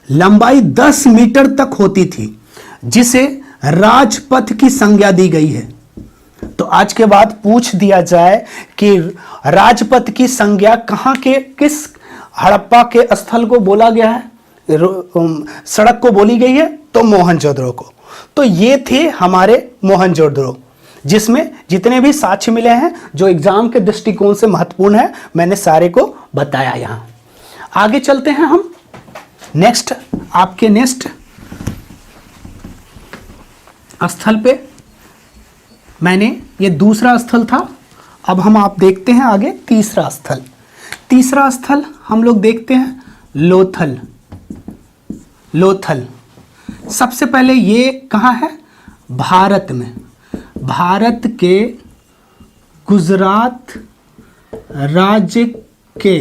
लंबाई 10 मीटर तक होती थी, जिसे राजपथ की संज्ञा दी गई है। तो आज के बाद पूछ दिया जाए कि राजपथ की संज्ञा कहां के किस हड़प्पा के स्थल को बोला गया है, सड़क को बोली गई है, तो मोहनजोदड़ो को। तो ये थे हमारे मोहनजोदड़ो, जिसमें जितने भी साक्ष्य मिले हैं जो एग्जाम के दृष्टिकोण से महत्वपूर्ण है, मैंने सारे को बताया। यहां आगे चलते हैं हम नेक्स्ट स्थल पे। मैंने ये दूसरा स्थल था, अब हम आप देखते हैं आगे तीसरा स्थल। तीसरा स्थल हम लोग देखते हैं लोथल। लोथल सबसे पहले ये कहाँ है, भारत में, भारत के गुजरात राज्य के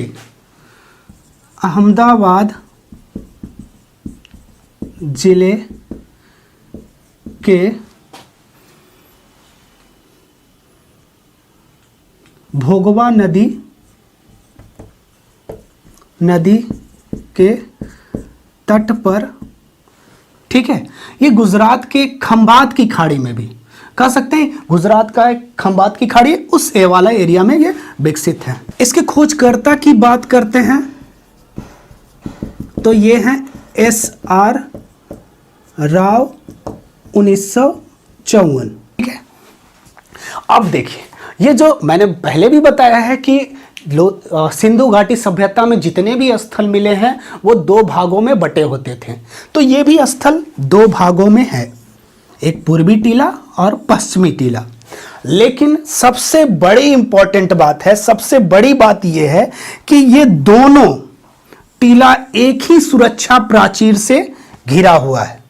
अहमदाबाद जिले के भोगवा नदी के तट पर, ठीक है। ये गुजरात के खंबात की खाड़ी में भी कह सकते हैं, गुजरात का एक खंबात की खाड़ी, उस वाला एरिया में ये विकसित है। इसके खोजकर्ता की बात करते हैं तो ये हैं SR राव 1954, ठीक है। अब देखिए, ये जो मैंने पहले भी बताया है कि सिंधु घाटी सभ्यता में जितने भी स्थल मिले हैं वो 2 भागों में बटे होते थे, तो ये भी स्थल 2 भागों में है, एक पूर्वी टीला और पश्चिमी टीला। लेकिन सबसे बड़ी इंपॉर्टेंट बात है, सबसे बड़ी बात यह है कि ये दोनों टीला एक ही सुरक्षा प्राचीर से घिरा हुआ है।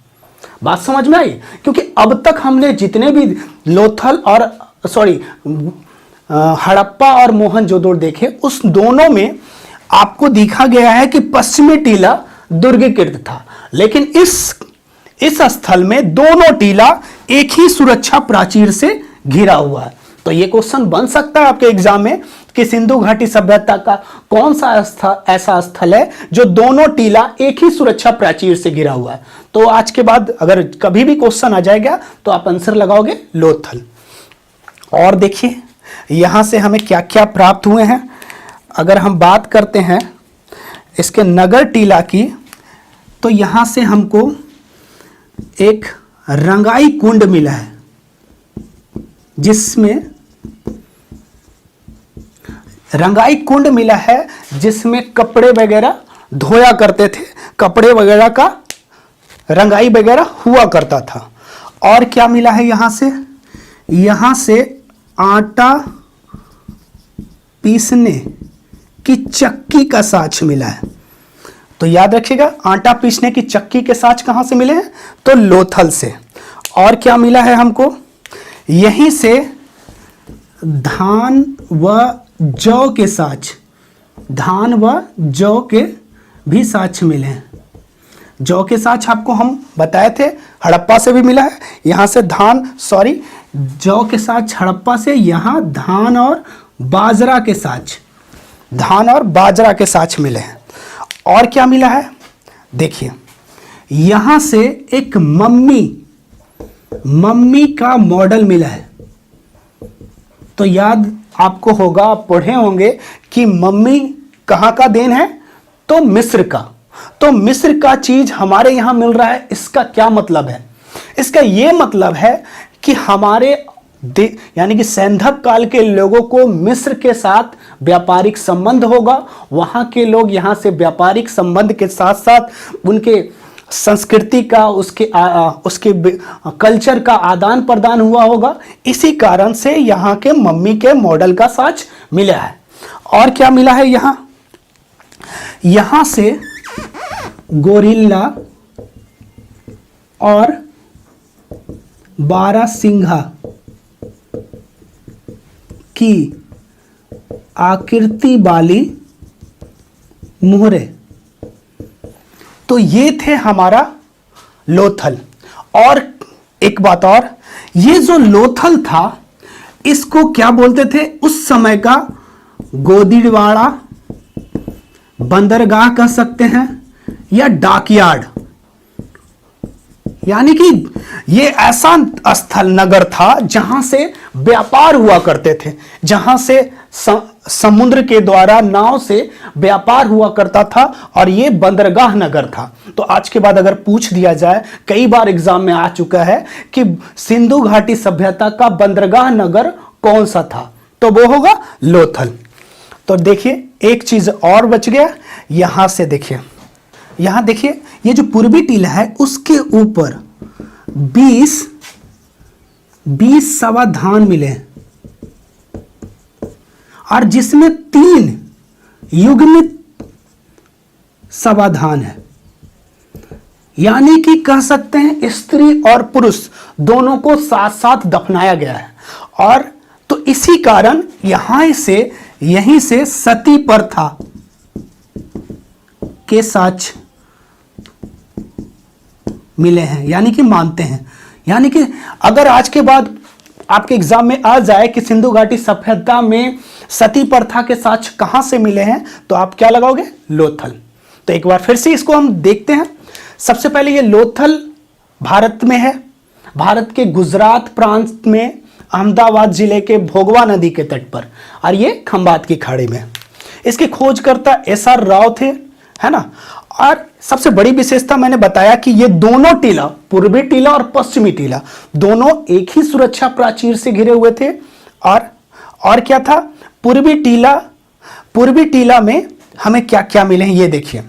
बात समझ में आई? क्योंकि अब तक हमने जितने भी लोथल और हड़प्पा और मोहनजोदड़ो देखे, उस दोनों में आपको दिखा गया है कि पश्चिमी टीला दुर्गीकृत था, लेकिन इस स्थल में दोनों टीला एक ही सुरक्षा प्राचीर से घिरा हुआ है। तो यह क्वेश्चन बन सकता है आपके एग्जाम में कि सिंधु घाटी सभ्यता का कौन सा ऐसा स्थल है जो दोनों टीला एक ही सुरक्षा प्राचीर से घिरा हुआ है। तो आज के बाद अगर कभी भी क्वेश्चन आ जाएगा तो आप आंसर लगाओगे लोथल। और देखिए यहां से हमें क्या क्या प्राप्त हुए हैं। अगर हम बात करते हैं इसके नगर टीला की, तो यहां से हमको एक रंगाई कुंड मिला है, जिसमें रंगाई कुंड मिला है जिसमें कपड़े वगैरह धोया करते थे, कपड़े वगैरह का रंगाई वगैरह हुआ करता था। और क्या मिला है यहां से आटा पीसने की चक्की का साक्ष्य मिला है। तो याद रखिएगा, आटा पीसने की चक्की के साक्ष्य कहां से मिले हैं, तो लोथल से। और क्या मिला है हमको, यहीं से धान व जौ के साक्ष्य, धान व जौ के भी साक्ष्य मिले हैं। जौ के साक्ष्य आपको हम बताए थे हड़प्पा से भी मिला है, यहां से जौ के साक्ष्य हड़प्पा से, यहां धान और बाजरा के साक्ष्य मिले हैं। और क्या मिला है, देखिए यहां से एक मम्मी मम्मी का मॉडल मिला है। तो याद आपको होगा, आप पढ़े होंगे कि मम्मी कहां का देन है, तो मिस्र का। तो मिस्र का चीज हमारे यहां मिल रहा है, इसका क्या मतलब है? इसका यह मतलब है कि हमारे यानी कि सैंधव काल के लोगों को मिस्र के साथ व्यापारिक संबंध होगा, वहां के लोग यहां से व्यापारिक संबंध के साथ साथ उनके संस्कृति का, उसके कल्चर का आदान प्रदान हुआ होगा। इसी कारण से यहाँ के मम्मी के मॉडल का साच मिला है। और क्या मिला है यहाँ से गोरिल्ला और बारहसिंघा की आकृति वाली मुहरे। तो ये थे हमारा लोथल। और एक बात और, ये जो लोथल था इसको क्या बोलते थे उस समय का? गोदीवाड़ा, बंदरगाह कह सकते हैं, या डाकयार्ड। यानी कि ये ऐसा स्थल, नगर था जहां से व्यापार हुआ करते थे, जहां से समुद्र के द्वारा नाव से व्यापार हुआ करता था, और ये बंदरगाह नगर था। तो आज के बाद अगर पूछ दिया जाए, कई बार एग्जाम में आ चुका है कि सिंधु घाटी सभ्यता का बंदरगाह नगर कौन सा था, तो वो होगा लोथल। तो देखिए एक चीज और बच गया, यहां से देखिए, यहां देखिए ये जो पूर्वी टीला है उसके ऊपर 20 समाधान मिले हैं, और जिसमें 3 युग्मित समाधान है। यानी कि कह सकते हैं स्त्री और पुरुष दोनों को साथ साथ दफनाया गया है। और तो इसी कारण यहीं से सती प्रथा के साक्ष्य मिले हैं, यानी कि मानते हैं। यानी कि अगर आज के बाद आपके एग्जाम में आ जाए कि सिंधु घाटी सभ्यता में सती प्रथा के साक्ष्य कहां से मिले हैं, तो आप क्या लगाओगे? लोथल। तो एक बार फिर से इसको हम देखते हैं। सबसे पहले ये लोथल भारत में है, भारत के गुजरात प्रांत में, अहमदाबाद जिले के भोगवा नदी के तट पर, और ये खंबात की खाड़ी में। इसके खोजकर्ता SR राव थे, है ना। और सबसे बड़ी विशेषता मैंने बताया कि ये दोनों टीला, पूर्वी टीला और पश्चिमी टीला, दोनों एक ही सुरक्षा प्राचीर से घिरे हुए थे। और क्या था? पूर्वी टीला में हमें क्या क्या मिले हैं ये देखिए।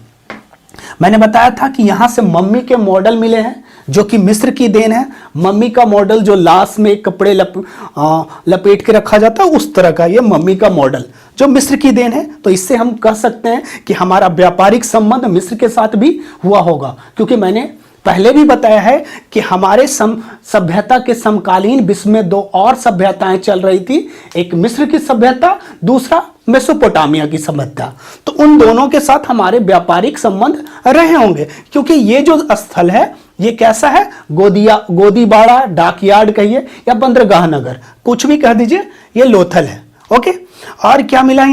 मैंने बताया था कि यहां से मम्मी के मॉडल मिले हैं, जो कि मिस्र की देन है। मम्मी का मॉडल जो लाश में कपड़े लपेट के रखा जाता है, उस तरह का ये मम्मी का मॉडल जो मिस्र की देन है। तो इससे हम कह सकते हैं कि हमारा व्यापारिक संबंध मिस्र के साथ भी हुआ होगा, क्योंकि मैंने पहले भी बताया है कि हमारे सभ्यता के समकालीन विश्व में 2 और सभ्यताएं चल रही थी, एक मिस्र की सभ्यता, दूसरा मेसोपोटामिया की सभ्यता। तो उन दोनों के साथ हमारे व्यापारिक संबंध रहे होंगे, क्योंकि ये जो स्थल है ये कैसा है? गोदीबाड़ा, डाकयार्ड कहिए या बंदरगाह नगर, कुछ भी कह दीजिए, ये लोथल है। ओके। और क्या मिला है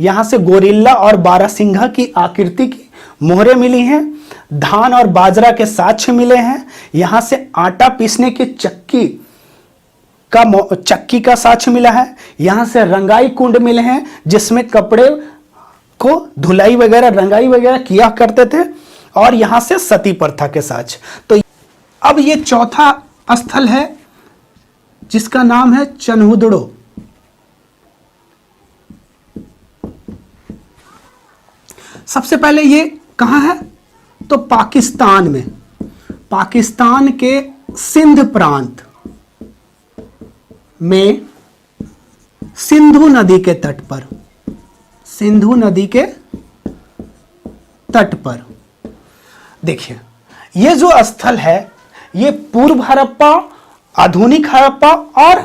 यहां से गोरिल्ला और बारहसिंघा की आकृति की मोहरें मिली हैं। धान और बाजरा के साक्ष्य मिले हैं। यहां से आटा पीसने की चक्की का साक्ष्य मिला है। यहां से रंगाई कुंड मिले हैं, जिसमें कपड़े को धुलाई वगैरह, रंगाई वगैरह किया करते थे। और यहां से सती प्रथा के साक्ष्य। तो अब ये चौथा स्थल है जिसका नाम है चन्हुदड़ो। सबसे पहले ये कहां है? तो पाकिस्तान में, पाकिस्तान के सिंध प्रांत में सिंधु नदी के तट पर, सिंधु नदी के तट पर देखिए ये जो स्थल है, ये पूर्व हड़प्पा, आधुनिक हड़प्पा और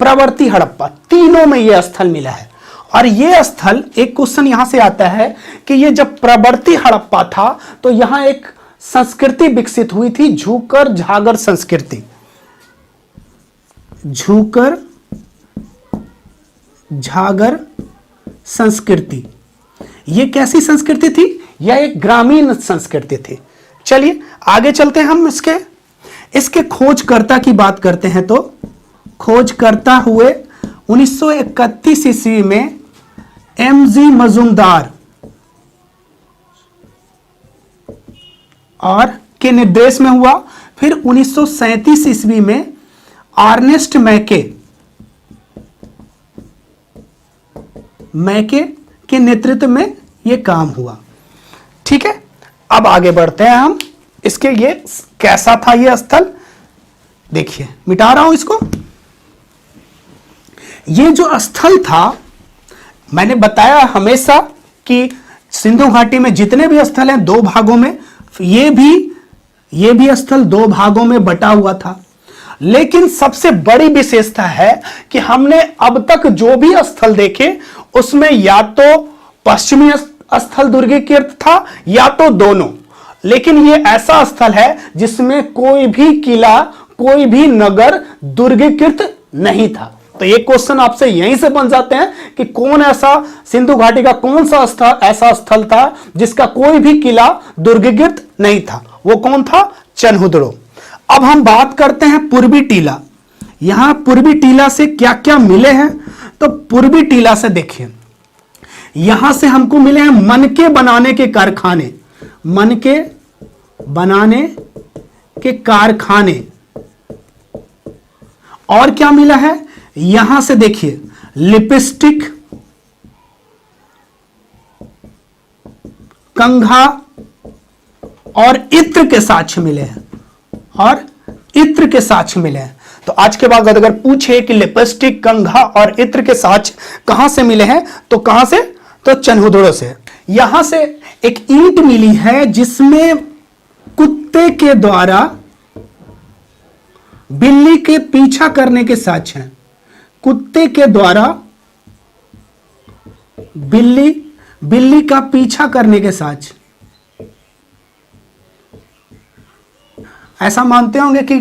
प्रवर्ती हड़प्पा, तीनों में यह स्थल मिला है। और यह स्थल, एक क्वेश्चन यहां से आता है कि ये जब प्रवर्ती हड़प्पा था तो यहां एक संस्कृति विकसित हुई थी, झूकर झागर संस्कृति। झूकर झागर संस्कृति, यह कैसी संस्कृति थी? यह एक ग्रामीण संस्कृति थी। चलिए आगे चलते हैं हम इसके। इसके खोजकर्ता की बात करते हैं तो खोजकर्ता हुए 1931 ईस्वी में एमजी मजूमदार और के निर्देश में हुआ। फिर 1937 ईस्वी में आर्नेस्ट मैके के नेतृत्व में यह काम हुआ। ठीक है, अब आगे बढ़ते हैं हम। इसके ये कैसा था ये स्थल, देखिए मिटा रहा हूं इसको। ये जो स्थल था, मैंने बताया हमेशा कि सिंधु घाटी में जितने भी स्थल हैं दो भागों में, ये भी स्थल दो भागों में बटा हुआ था। लेकिन सबसे बड़ी विशेषता है कि हमने अब तक जो भी स्थल देखे उसमें या तो पश्चिमी स्थल दुर्गीकृत था या तो दोनों, लेकिन ये ऐसा स्थल है जिसमें कोई भी किला, कोई भी नगर दुर्गीकृत नहीं था। तो ये क्वेश्चन आपसे यहीं से बन जाते हैं कि कौन ऐसा सिंधु घाटी का कौन सा स्थल ऐसा स्थल था जिसका कोई भी किला दुर्गीकृत नहीं था, वो कौन था? चनहुदड़ो। अब हम बात करते हैं पूर्वी टीला। यहां पूर्वी टीला से क्या क्या मिले हैं, तो पूर्वी टीला से देखिए, यहां से हमको मिले हैं मनके बनाने के कारखाने, मनके बनाने के कारखाने। और क्या मिला है यहां से, देखिए लिपस्टिक, कंघा और इत्र के साक्ष्य मिले हैं, और इत्र के साक्ष्य मिले हैं। तो आज के बाद अगर पूछे कि लिपस्टिक, कंघा और इत्र के साक्ष्य कहां से मिले हैं, तो कहां से? तो चनहुदड़ो से। यहां से एक ईंट मिली है जिसमें कुत्ते के द्वारा बिल्ली के पीछा करने के साक्ष्य हैं। कुत्ते के द्वारा बिल्ली का पीछा करने के साक्ष्य। ऐसा मानते होंगे कि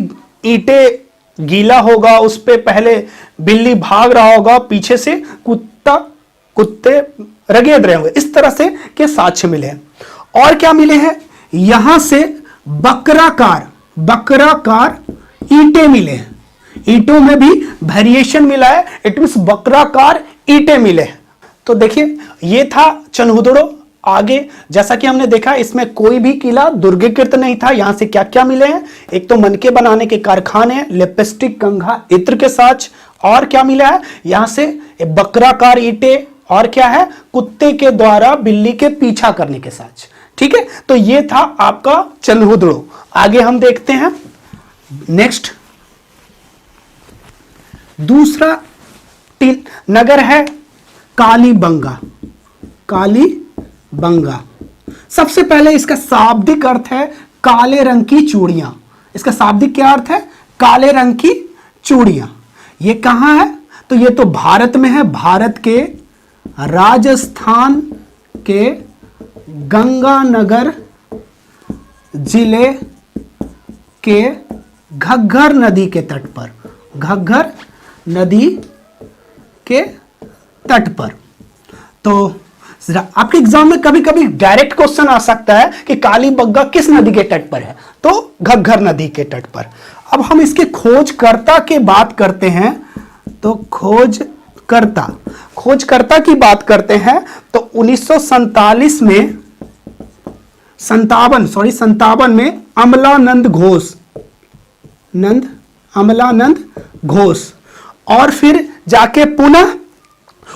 ईंटे गीला होगा, उस पे पहले बिल्ली भाग रहा होगा, पीछे से कुत्ते रगेद रहे होंगे, इस तरह से के साक्ष्य मिले हैं। और क्या मिले हैं, यहां से बकराकार ईंटें मिले हैं। ईंटों में भी वेरिएशन मिला है, इट मींस बकराकार ईंटें मिले हैं। तो देखिए ये था चनहुदड़ो। आगे जैसा कि हमने देखा इसमें कोई भी किला दुर्गीकृत नहीं था। यहां से क्या क्या मिले हैं, एक तो मनके बनाने के कारखाने, लिपस्टिक, कंघा, इत्र के साक्ष्य, और क्या मिला है यहां से बकराकार ईंटें, और क्या है, कुत्ते के द्वारा बिल्ली के पीछा करने के साक्ष्य। ठीक है, तो ये था आपका चनहुदड़ो। आगे हम देखते हैं नेक्स्ट, दूसरा नगर है कालीबंगा। कालीबंगा, सबसे पहले इसका शाब्दिक अर्थ है काले रंग की चूड़ियां। इसका शाब्दिक क्या अर्थ है? काले रंग की चूड़ियां। ये कहां है? तो ये तो भारत में है, भारत के राजस्थान के गंगानगर जिले के घग्गर नदी के तट पर, घग्गर नदी के तट पर। तो आपके एग्जाम में कभी कभी डायरेक्ट क्वेश्चन आ सकता है कि कालीबंगा किस नदी के तट पर है, तो घग्गर नदी के तट पर। अब हम इसके खोजकर्ता की बात करते हैं, तो खोजकर्ता की बात करते हैं तो 1947 में 57 में अमलानंद घोष, और फिर जाके पुनः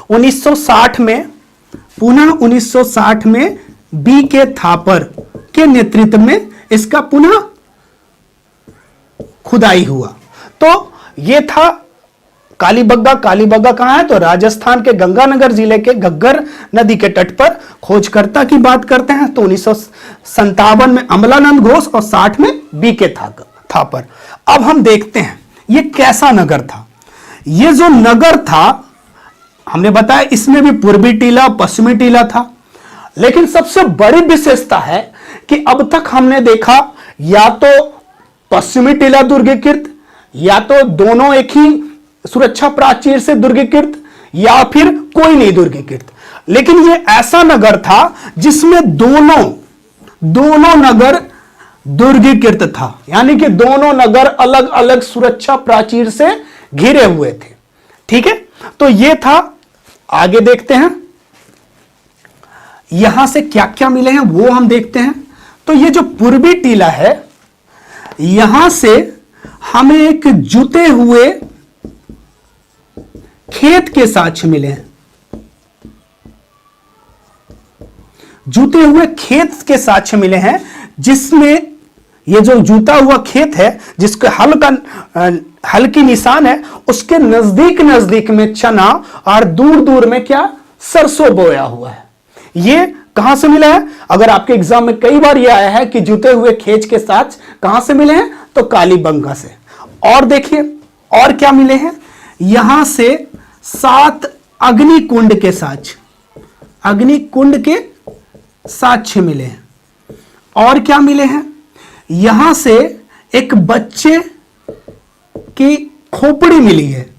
1960 में बी के थापर के नेतृत्व में इसका पुनः खुदाई हुआ। तो ये था कालीबंगा। कालीबंगा कहां है? तो राजस्थान के गंगानगर जिले के घग्गर नदी के तट पर। खोजकर्ता की बात करते हैं तो 1957 में अमलानंद घोष और 60 में बी के थापर। अब हम देखते हैं ये कैसा नगर था। ये जो नगर था हमने बताया इसमें भी पूर्वी टीला, पश्चिमी टीला था, लेकिन सबसे बड़ी विशेषता है कि अब तक हमने देखा या तो पश्चिमी टीला दुर्गीकृत, या तो दोनों एक ही सुरक्षा प्राचीर से दुर्गीकृत, या फिर कोई नहीं दुर्गीकृत। लेकिन ये ऐसा नगर था जिसमें दोनों नगर दुर्गीकृत था, यानी कि दोनों नगर अलग अलग सुरक्षा प्राचीर से घिरे हुए थे। ठीक है, तो यह था। आगे देखते हैं यहां से क्या क्या मिले हैं वो हम देखते हैं। तो ये जो पूर्वी टीला है, यहां से हमें एक जुते हुए खेत के साक्ष्य मिले हैं। जुते हुए खेत के साक्ष्य मिले हैं, जिसमें ये जो जुता हुआ खेत है, जिसके हल की निशान है, उसके नजदीक नजदीक में चना और दूर दूर में क्या, सरसों बोया हुआ है। ये कहां से मिला है? अगर आपके एग्जाम में कई बार ये आया है कि जुते हुए खेत के साथ कहां से मिले हैं, तो कालीबंगा से। और देखिए और क्या मिले हैं, यहां से 7 अग्निकुंड के साक्ष्य, अग्निकुंड के साक्ष्य मिले हैं। और क्या मिले हैं, यहां से एक बच्चे की खोपड़ी मिली है,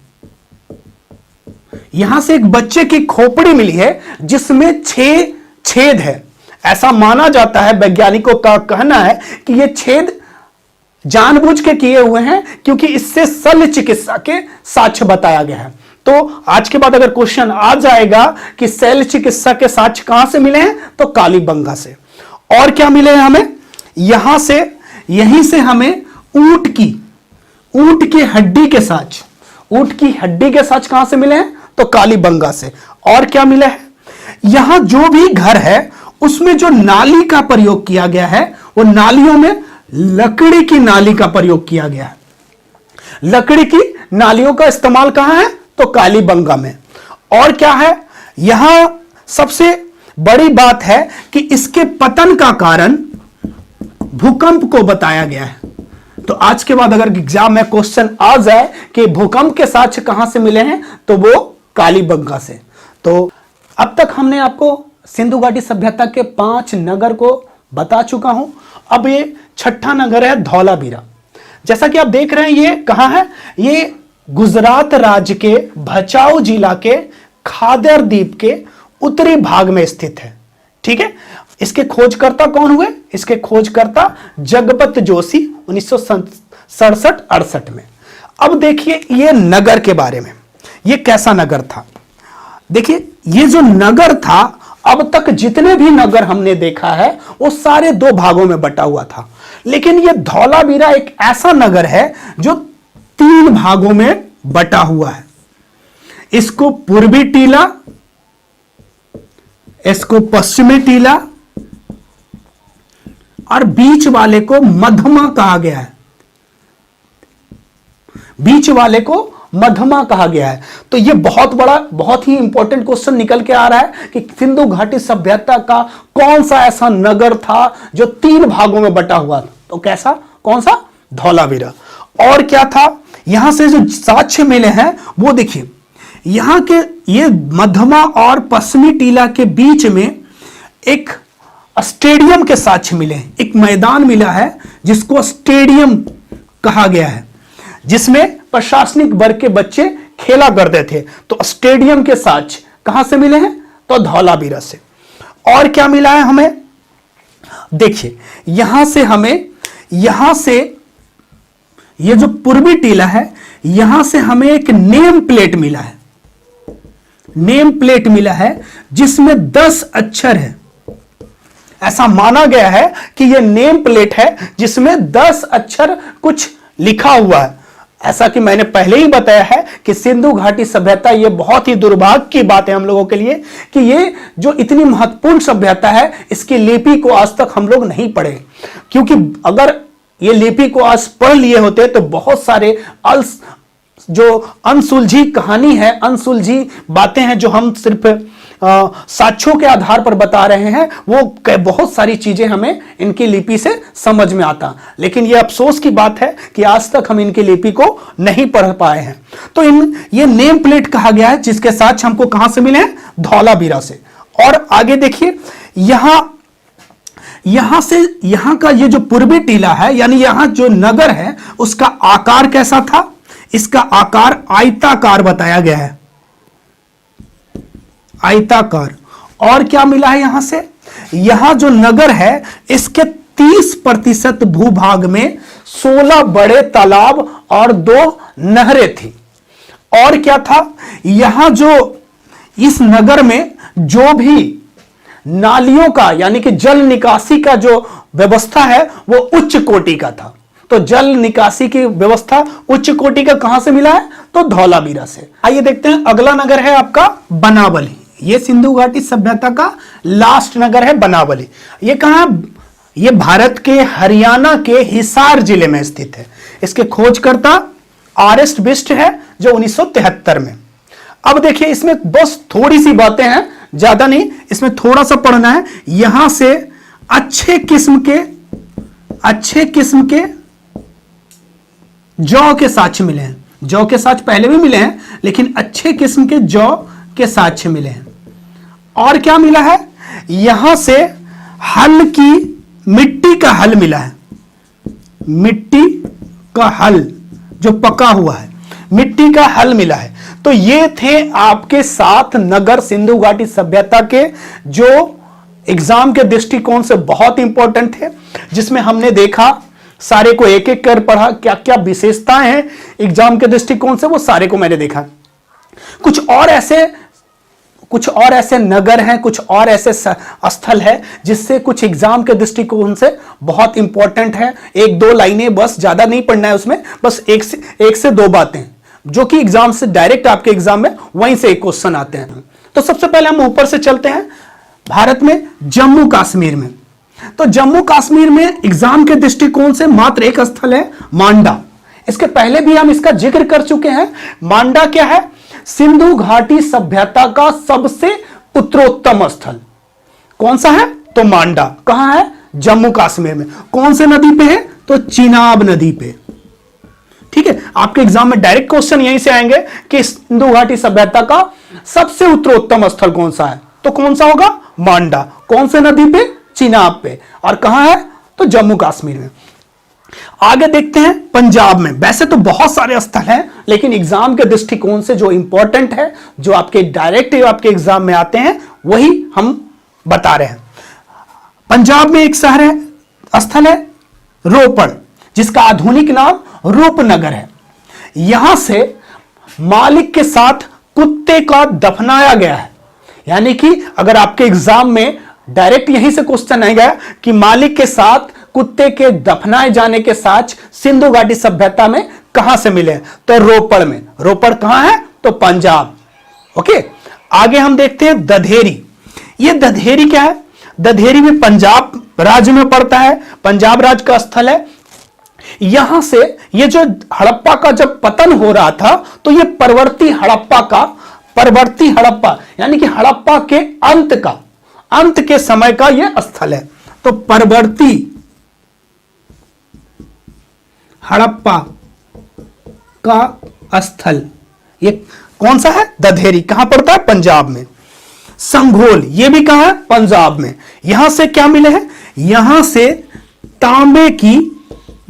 यहां से एक बच्चे की खोपड़ी मिली है जिसमें 6 छेद है। ऐसा माना जाता है, वैज्ञानिकों का कहना है कि ये छेद जानबूझ के किए हुए हैं, क्योंकि इससे शल्य चिकित्सा के साक्ष्य बताया गया है। तो आज के बाद अगर क्वेश्चन आ जाएगा कि शल्य चिकित्सा के साक्ष्य कहां से मिले हैं, तो कालीबंगा से। और क्या मिले हैं हमें, यहीं से हमें ऊंट की हड्डी के साक्ष्य, ऊंट की हड्डी के साक्ष्य कहां से मिले हैं, तो कालीबंगा से। और क्या मिला है, यहां जो भी घर है उसमें जो नाली का प्रयोग किया गया है, वो नालियों में लकड़ी की नाली का प्रयोग किया गया है। लकड़ी की नालियों का इस्तेमाल कहां है, तो कालीबंगा में। और क्या है, यहां सबसे बड़ी बात है कि इसके पतन का कारण भूकंप को बताया गया है। तो आज के बाद अगर एग्जाम में क्वेश्चन आ जाए कि भूकंप के साक्ष्य कहां से मिले हैं, तो वो कालीबंगा से। तो अब तक हमने आपको सिंधु घाटी सभ्यता के 5 नगर को बता चुका हूं। अब ये छठा नगर है धौलावीरा। जैसा कि आप देख रहे हैं, ये कहां है, ये गुजरात राज्य के भचाऊ जिला के खादर द्वीप के उत्तरी भाग में स्थित है। ठीक है, इसके खोजकर्ता कौन हुए, इसके खोजकर्ता जगपत जोशी 1967-68 में। अब देखिए ये नगर के बारे में, ये कैसा नगर था। देखिए ये जो नगर था, अब तक जितने भी नगर हमने देखा है वो सारे 2 भागों में बटा हुआ था, लेकिन ये धौलावीरा एक ऐसा नगर है जो 3 भागों में बटा हुआ है। इसको पूर्वी टीला, इसको पश्चिमी टीला और बीच वाले को मध्यमा कहा गया है, बीच वाले को मध्यमा कहा गया है। तो यह बहुत बड़ा, बहुत ही इंपॉर्टेंट क्वेश्चन निकल के आ रहा है कि सिंधु घाटी सभ्यता का कौन सा ऐसा नगर था जो 3 भागों में बटा हुआ था। तो कैसा, कौन सा, धौलावीरा। और क्या था, यहां से जो साक्ष्य मिले हैं वो देखिए, यहां के ये मध्यमा और पश्चिमी टीला के बीच में एक स्टेडियम के साक्ष्य मिले हैं। एक मैदान मिला है जिसको स्टेडियम कहा गया है, जिसमें प्रशासनिक वर्ग के बच्चे खेला करते थे। तो स्टेडियम के साक्ष्य कहां से मिले हैं, तो धौलावीरा से। और क्या मिला है हमें, देखिए यहां से हमें, यहां से ये जो पूर्वी टीला है, यहां से हमें एक नेम प्लेट मिला है, नेम प्लेट मिला है जिसमें 10 अक्षर है। ऐसा माना गया है कि यह नेम प्लेट है जिसमें 10 अक्षर कुछ लिखा हुआ है। ऐसा कि मैंने पहले ही बताया है कि सिंधु घाटी सभ्यता, ये बहुत ही दुर्भाग्य की बात है हम लोगों के लिए कि ये जो इतनी महत्वपूर्ण सभ्यता है, इसकी लिपि को आज तक हम लोग नहीं पढ़े। क्योंकि अगर ये लिपि को आज पढ़ लिए होते तो बहुत सारे जो अनसुलझी कहानी है, अनसुलझी बातें हैं जो हम सिर्फ साक्ष्यों के आधार पर बता रहे हैं, वो बहुत सारी चीजें हमें इनकी लिपि से समझ में आता। लेकिन ये अफसोस की बात है कि आज तक हम इनकी लिपि को नहीं पढ़ पाए हैं। तो ये नेम प्लेट कहा गया है, जिसके साक्ष्य हमको कहां से मिले हैं, धौलावीरा से। और आगे देखिए, यहां से, यहां का ये जो पूर्वी टीला है, यानी यहां जो नगर है, उसका आकार कैसा था, इसका आकार आयताकार बताया गया है, आयताकार। और क्या मिला है यहां से, यहां जो नगर है इसके 30% भूभाग में 16 बड़े तालाब और 2 नहरें थी। और क्या था, यहां जो इस नगर में जो भी नालियों का यानी कि जल निकासी का जो व्यवस्था है वो उच्च कोटि का था। तो जल निकासी की व्यवस्था उच्च कोटि का कहां से मिला है, तो धौलावीरा से। आइए देखते हैं, अगला नगर है आपका बनावली। ये सिंधु घाटी सभ्यता का लास्ट नगर है बनावली। ये कहां, ये भारत के हरियाणा के हिसार जिले में स्थित है। इसके खोजकर्ता आर्नेस्ट बिस्ट है जो 1973 में। अब देखिए इसमें बस थोड़ी सी बातें हैं, ज्यादा नहीं, इसमें थोड़ा सा पढ़ना है। यहां से अच्छे किस्म के जौ के साक्ष्य मिले हैं। जौ के साक्ष्य पहले भी मिले हैं, लेकिन अच्छे किस्म के जौ के साक्ष्य मिले हैं। और क्या मिला है, यहां से हल की मिट्टी का हल मिला है। मिट्टी का हल जो पका हुआ है, मिट्टी का हल मिला है। तो ये थे आपके 7 नगर सिंधु घाटी सभ्यता के जो एग्जाम के दृष्टिकोण से बहुत इंपॉर्टेंट थे, जिसमें हमने देखा, सारे को एक एक कर पढ़ा, क्या क्या विशेषताएं हैं एग्जाम के दृष्टिकोण से, वो सारे को मैंने देखा। कुछ और ऐसे नगर हैं, कुछ और ऐसे स्थल है जिससे कुछ एग्जाम के दृष्टिकोण से बहुत इंपॉर्टेंट है। 1-2 लाइनें बस, ज्यादा नहीं पढ़ना है उसमें, बस एक से 2 बातें जो कि एग्जाम से डायरेक्ट आपके एग्जाम में वहीं से एक क्वेश्चन आते हैं। तो सबसे पहले हम ऊपर से चलते हैं, भारत में जम्मू कश्मीर में। तो जम्मू कश्मीर में एग्जाम के दृष्टिकोण से मात्र एक स्थल है, मांडा। इसके पहले भी हम इसका जिक्र कर चुके हैं। मांडा क्या है, सिंधु घाटी सभ्यता का सबसे उत्तरोत्तम स्थल। कौन सा है, तो मांडा। कहां है, जम्मू कश्मीर में। कौन से नदी पे है, तो चिनाब नदी पे। ठीक है, आपके एग्जाम में डायरेक्ट क्वेश्चन यहीं से आएंगे कि सिंधु घाटी सभ्यता का सबसे उत्तरोत्तम स्थल कौन सा है, तो कौन सा होगा, मांडा। कौन से नदी पे, चिनाब पे। और कहां है, तो जम्मू कश्मीर में। आगे देखते हैं पंजाब में। वैसे तो बहुत सारे स्थल हैं, लेकिन एग्जाम के दृष्टिकोण से जो इंपॉर्टेंट है, जो आपके डायरेक्ट आपके एग्जाम में आते हैं, वही हम बता रहे हैं। पंजाब में एक शहर है, स्थल है रोपड़, जिसका आधुनिक नाम रूपनगर है। यहां से मालिक के साथ कुत्ते का दफनाया गया है। यानी कि अगर आपके एग्जाम में डायरेक्ट यहीं से क्वेश्चन आएगा कि मालिक के साथ कुत्ते के दफनाए जाने के साक्ष्य सिंधु घाटी सभ्यता में कहां से मिले, तो रोपड़ में। रोपड़ कहां है, तो पंजाब। ओके, आगे हम देखते हैं दधेरी। ये दधेरी क्या है, दधेरी भी पंजाब राज्य में पड़ता है, पंजाब राज्य का स्थल है। यहां से ये जो हड़प्पा का जब पतन हो रहा था, तो ये परवर्ती हड़प्पा यानी कि हड़प्पा के अंत के समय का यह स्थल है। तो परवर्ती हड़प्पा का स्थल ये कौन सा है, दधेरी। कहां पड़ता है, पंजाब में। संघोल, ये भी कहां है, पंजाब में। यहां से क्या मिले हैं, यहां से तांबे की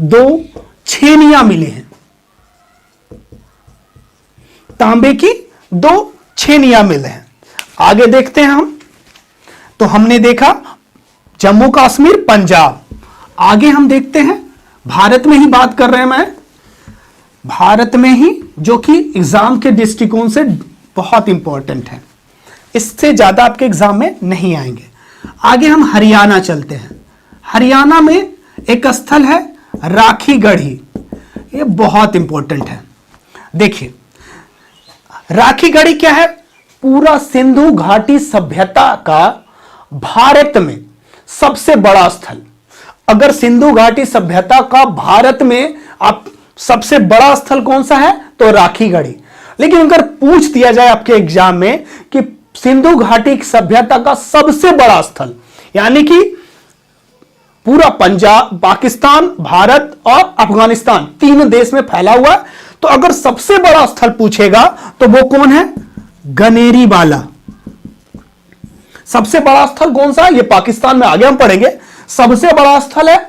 2 छेनियां मिले हैं। तांबे की 2 छेनियां मिले हैं। आगे देखते हैं हम, तो हमने देखा जम्मू कश्मीर, पंजाब। आगे हम देखते हैं, भारत में ही बात कर रहे हैं मैं, भारत में ही, जो कि एग्जाम के दृष्टिकोण से बहुत इंपॉर्टेंट है। इससे ज्यादा आपके एग्जाम में नहीं आएंगे। आगे हम हरियाणा चलते हैं। हरियाणा में एक स्थल है राखी गढ़ी। ये बहुत इंपॉर्टेंट है। देखिए राखी गढ़ी क्या है, पूरा सिंधु घाटी सभ्यता का भारत में सबसे बड़ा स्थल। अगर सिंधु घाटी सभ्यता का भारत में आप सबसे बड़ा स्थल कौन सा है, तो राखी गढ़ी। लेकिन अगर पूछ दिया जाए आपके एग्जाम में कि सिंधु घाटी सभ्यता का सबसे बड़ा स्थल, यानी कि पूरा पंजाब, पाकिस्तान, भारत और अफगानिस्तान 3 देश में फैला हुआ है, तो अगर सबसे बड़ा स्थल पूछेगा तो वो कौन है, गनेरी वाला। सबसे बड़ा स्थल कौन सा है, ये पाकिस्तान में आगे हम पढ़ेंगे। सबसे बड़ा स्थल है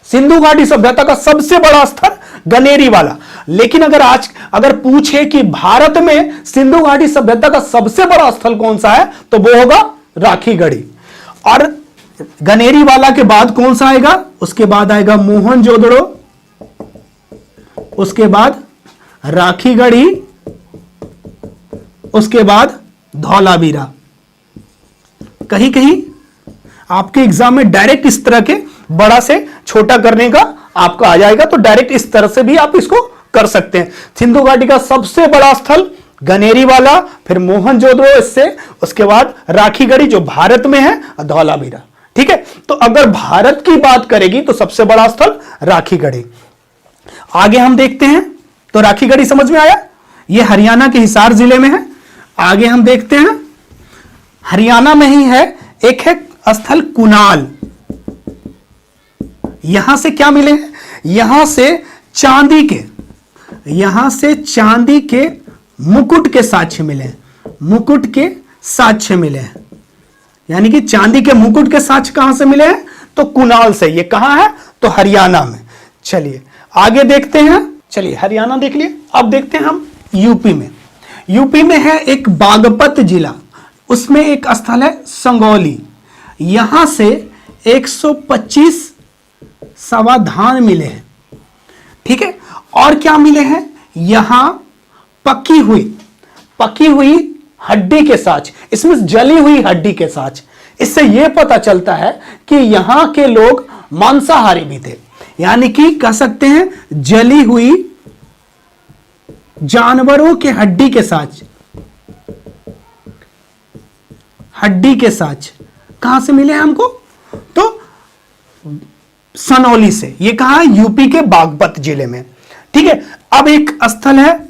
सिंधु घाटी सभ्यता का सबसे बड़ा स्थल गनेरी वाला। लेकिन अगर पूछे कि भारत में सिंधु घाटी सभ्यता का सबसे बड़ा स्थल कौन सा है, तो वो होगा राखी गढ़ी। और गनेरी वाला के बाद कौन सा आएगा? उसके बाद आएगा मोहनजोदड़ो, उसके बाद राखीगढ़ी, उसके बाद धौलावीरा। कहीं कहीं आपके एग्जाम में डायरेक्ट इस तरह के बड़ा से छोटा करने का आपका आ जाएगा, तो डायरेक्ट इस तरह से भी आप इसको कर सकते हैं। सिंधु घाटी का सबसे बड़ा स्थल गनेरी वाला, फिर मोहनजोदड़ो, इससे उसके बाद राखीगढ़ी जो भारत में है, धौलावीरा। ठीक है, तो अगर भारत की बात करेगी तो सबसे बड़ा स्थल राखीगढ़ी। आगे हम देखते हैं, तो राखीगढ़ी समझ में आया, यह हरियाणा के हिसार जिले में है। आगे हम देखते हैं, हरियाणा में ही है, एक है स्थल कुनाल। यहां से क्या मिले हैं? यहां से चांदी के मुकुट के साक्ष्य मिले हैं, मुकुट के साक्ष्य मिले हैं। यानी कि चांदी के मुकुट के साक्ष्य कहां से मिले हैं? तो कुनाल से। ये कहां है? तो हरियाणा में। चलिए आगे देखते हैं। चलिए हरियाणा देख लिए, अब देखते हैं हम यूपी में। यूपी में है एक बागपत जिला, उसमें एक स्थल है संगौली। यहां से 125 समाधान मिले हैं। ठीक है, और क्या मिले हैं? यहां पकी हुई हड्डी के साक्ष्य, इसमें जली हुई हड्डी के साक्ष्य। इससे यह पता चलता है कि यहां के लोग मांसाहारी भी थे, यानी कि कह सकते हैं जली हुई जानवरों के हड्डी के साक्ष्य। हड्डी के साक्ष्य कहां से मिले हैं हमको? तो सनौली से। यह कहां है? यूपी के बागपत जिले में। ठीक है, अब एक स्थल है,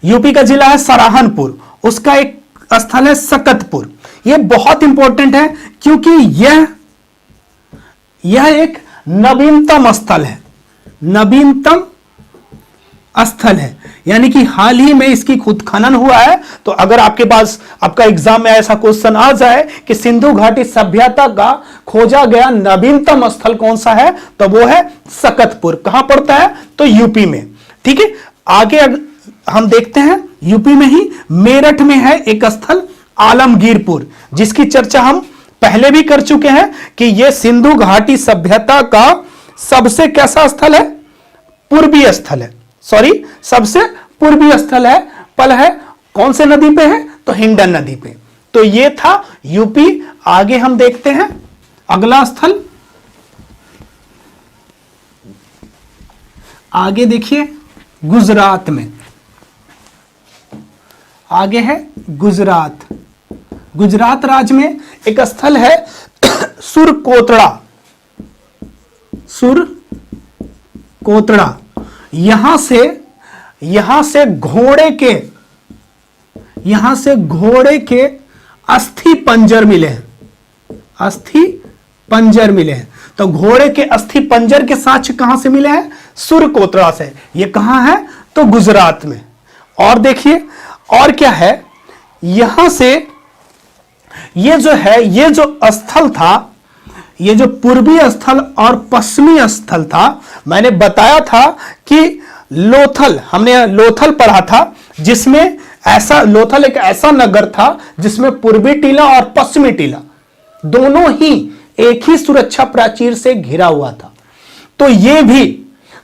यूपी का जिला है सराहनपुर, उसका एक स्थल है सकतपुर। यह बहुत इंपॉर्टेंट है क्योंकि यह एक नवीनतम स्थल है, नवीनतम स्थल है, यानी कि हाल ही में इसकी खुद खनन हुआ है। तो अगर आपके पास आपका एग्जाम में ऐसा क्वेश्चन आ जाए कि सिंधु घाटी सभ्यता का खोजा गया नवीनतम स्थल कौन सा है, तो वो है सकतपुर। कहां पड़ता है? तो यूपी में। ठीक है, आगे हम देखते हैं, यूपी में ही मेरठ में है एक स्थल आलमगीरपुर, जिसकी चर्चा हम पहले भी कर चुके हैं कि यह सिंधु घाटी सभ्यता का सबसे कैसा स्थल है? पूर्वी स्थल है, सॉरी सबसे पूर्वी स्थल है। पल है कौन से नदी पे है? तो हिंडन नदी पे। तो ये था यूपी। आगे हम देखते हैं अगला स्थल। आगे देखिए गुजरात में, आगे है गुजरात। गुजरात राज्य में एक स्थल है सुरकोतड़ा, सुरकोतड़ा। यहां से घोड़े के अस्थि पंजर मिले हैं, अस्थि पंजर मिले हैं। तो घोड़े के अस्थि पंजर के साक्ष्य कहां से मिले हैं? सुरकोतड़ा से। ये कहां है? तो गुजरात में। और देखिए और क्या है, यहां से ये जो स्थल था, ये जो पूर्वी स्थल और पश्चिमी स्थल था, मैंने बताया था कि लोथल, हमने लोथल पढ़ा था, जिसमें लोथल एक ऐसा नगर था जिसमें पूर्वी टीला और पश्चिमी टीला दोनों ही एक ही सुरक्षा प्राचीर से घिरा हुआ था। तो ये भी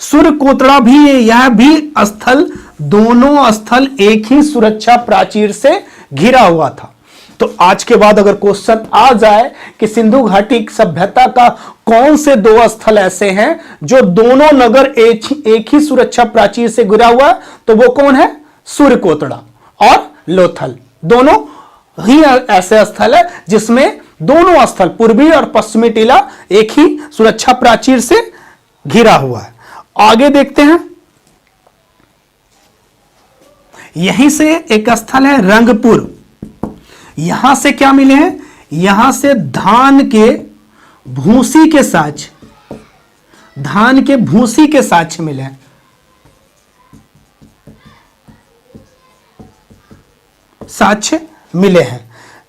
सुरकोतड़ा भी, यह भी स्थल, दोनों स्थल एक ही सुरक्षा प्राचीर से घिरा हुआ था। तो आज के बाद अगर क्वेश्चन आ जाए कि सिंधु घाटी सभ्यता का कौन से दो स्थल ऐसे हैं जो दोनों नगर एक ही सुरक्षा प्राचीर से घिरा हुआ, तो वो कौन है? सुरकोतड़ा और लोथल। दोनों ही ऐसे स्थल है जिसमें दोनों स्थल पूर्वी और पश्चिमी टीला एक ही सुरक्षा प्राचीर से घिरा हुआ है। आगे देखते हैं, यहीं से एक स्थल है रंगपुर। यहां से क्या मिले हैं? यहां से धान के भूसी के साक्ष्य, धान के भूसी के साक्ष्य मिले हैं। साक्ष्य मिले हैं।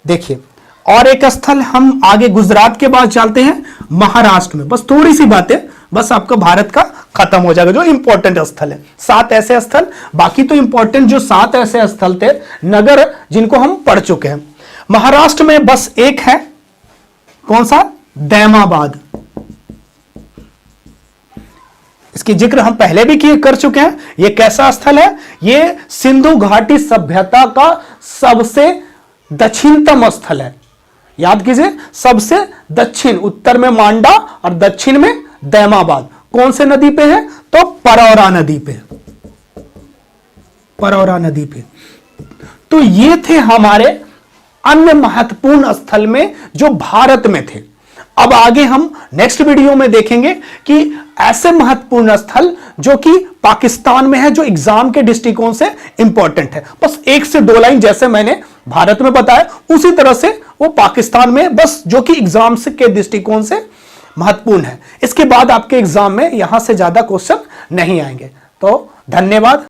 देखिए और एक स्थल हम आगे गुजरात के बाद चलते हैं महाराष्ट्र में। बस थोड़ी सी बातें, बस आपका भारत का खत्म हो जाएगा जो इंपॉर्टेंट स्थल है। 7 ऐसे स्थल, बाकी तो इंपॉर्टेंट जो 7 ऐसे स्थल थे, नगर, जिनको हम पढ़ चुके हैं। महाराष्ट्र में बस एक है, कौन सा? दैमाबाद। इसकी जिक्र हम पहले भी कर चुके हैं। यह कैसा स्थल है? यह सिंधु घाटी सभ्यता का सबसे दक्षिणतम स्थल है। याद कीजिए, सबसे दक्षिण, उत्तर में मांडा और दक्षिण में दैमाबाद। कौन से नदी पे है? तो परौरा नदी पे, परौरा नदी पे। तो ये थे हमारे अन्य महत्वपूर्ण स्थल में जो भारत में थे। अब आगे हम नेक्स्ट वीडियो में देखेंगे कि ऐसे महत्वपूर्ण स्थल जो कि पाकिस्तान में है, जो एग्जाम के दृष्टिकोण से इंपॉर्टेंट है। बस 1 से 2 लाइन जैसे मैंने भारत में बताया, उसी तरह से वो पाकिस्तान में, बस जो कि एग्जाम के दृष्टिकोण से महत्वपूर्ण है। इसके बाद आपके एग्जाम में यहां से ज्यादा क्वेश्चन नहीं आएंगे। तो धन्यवाद।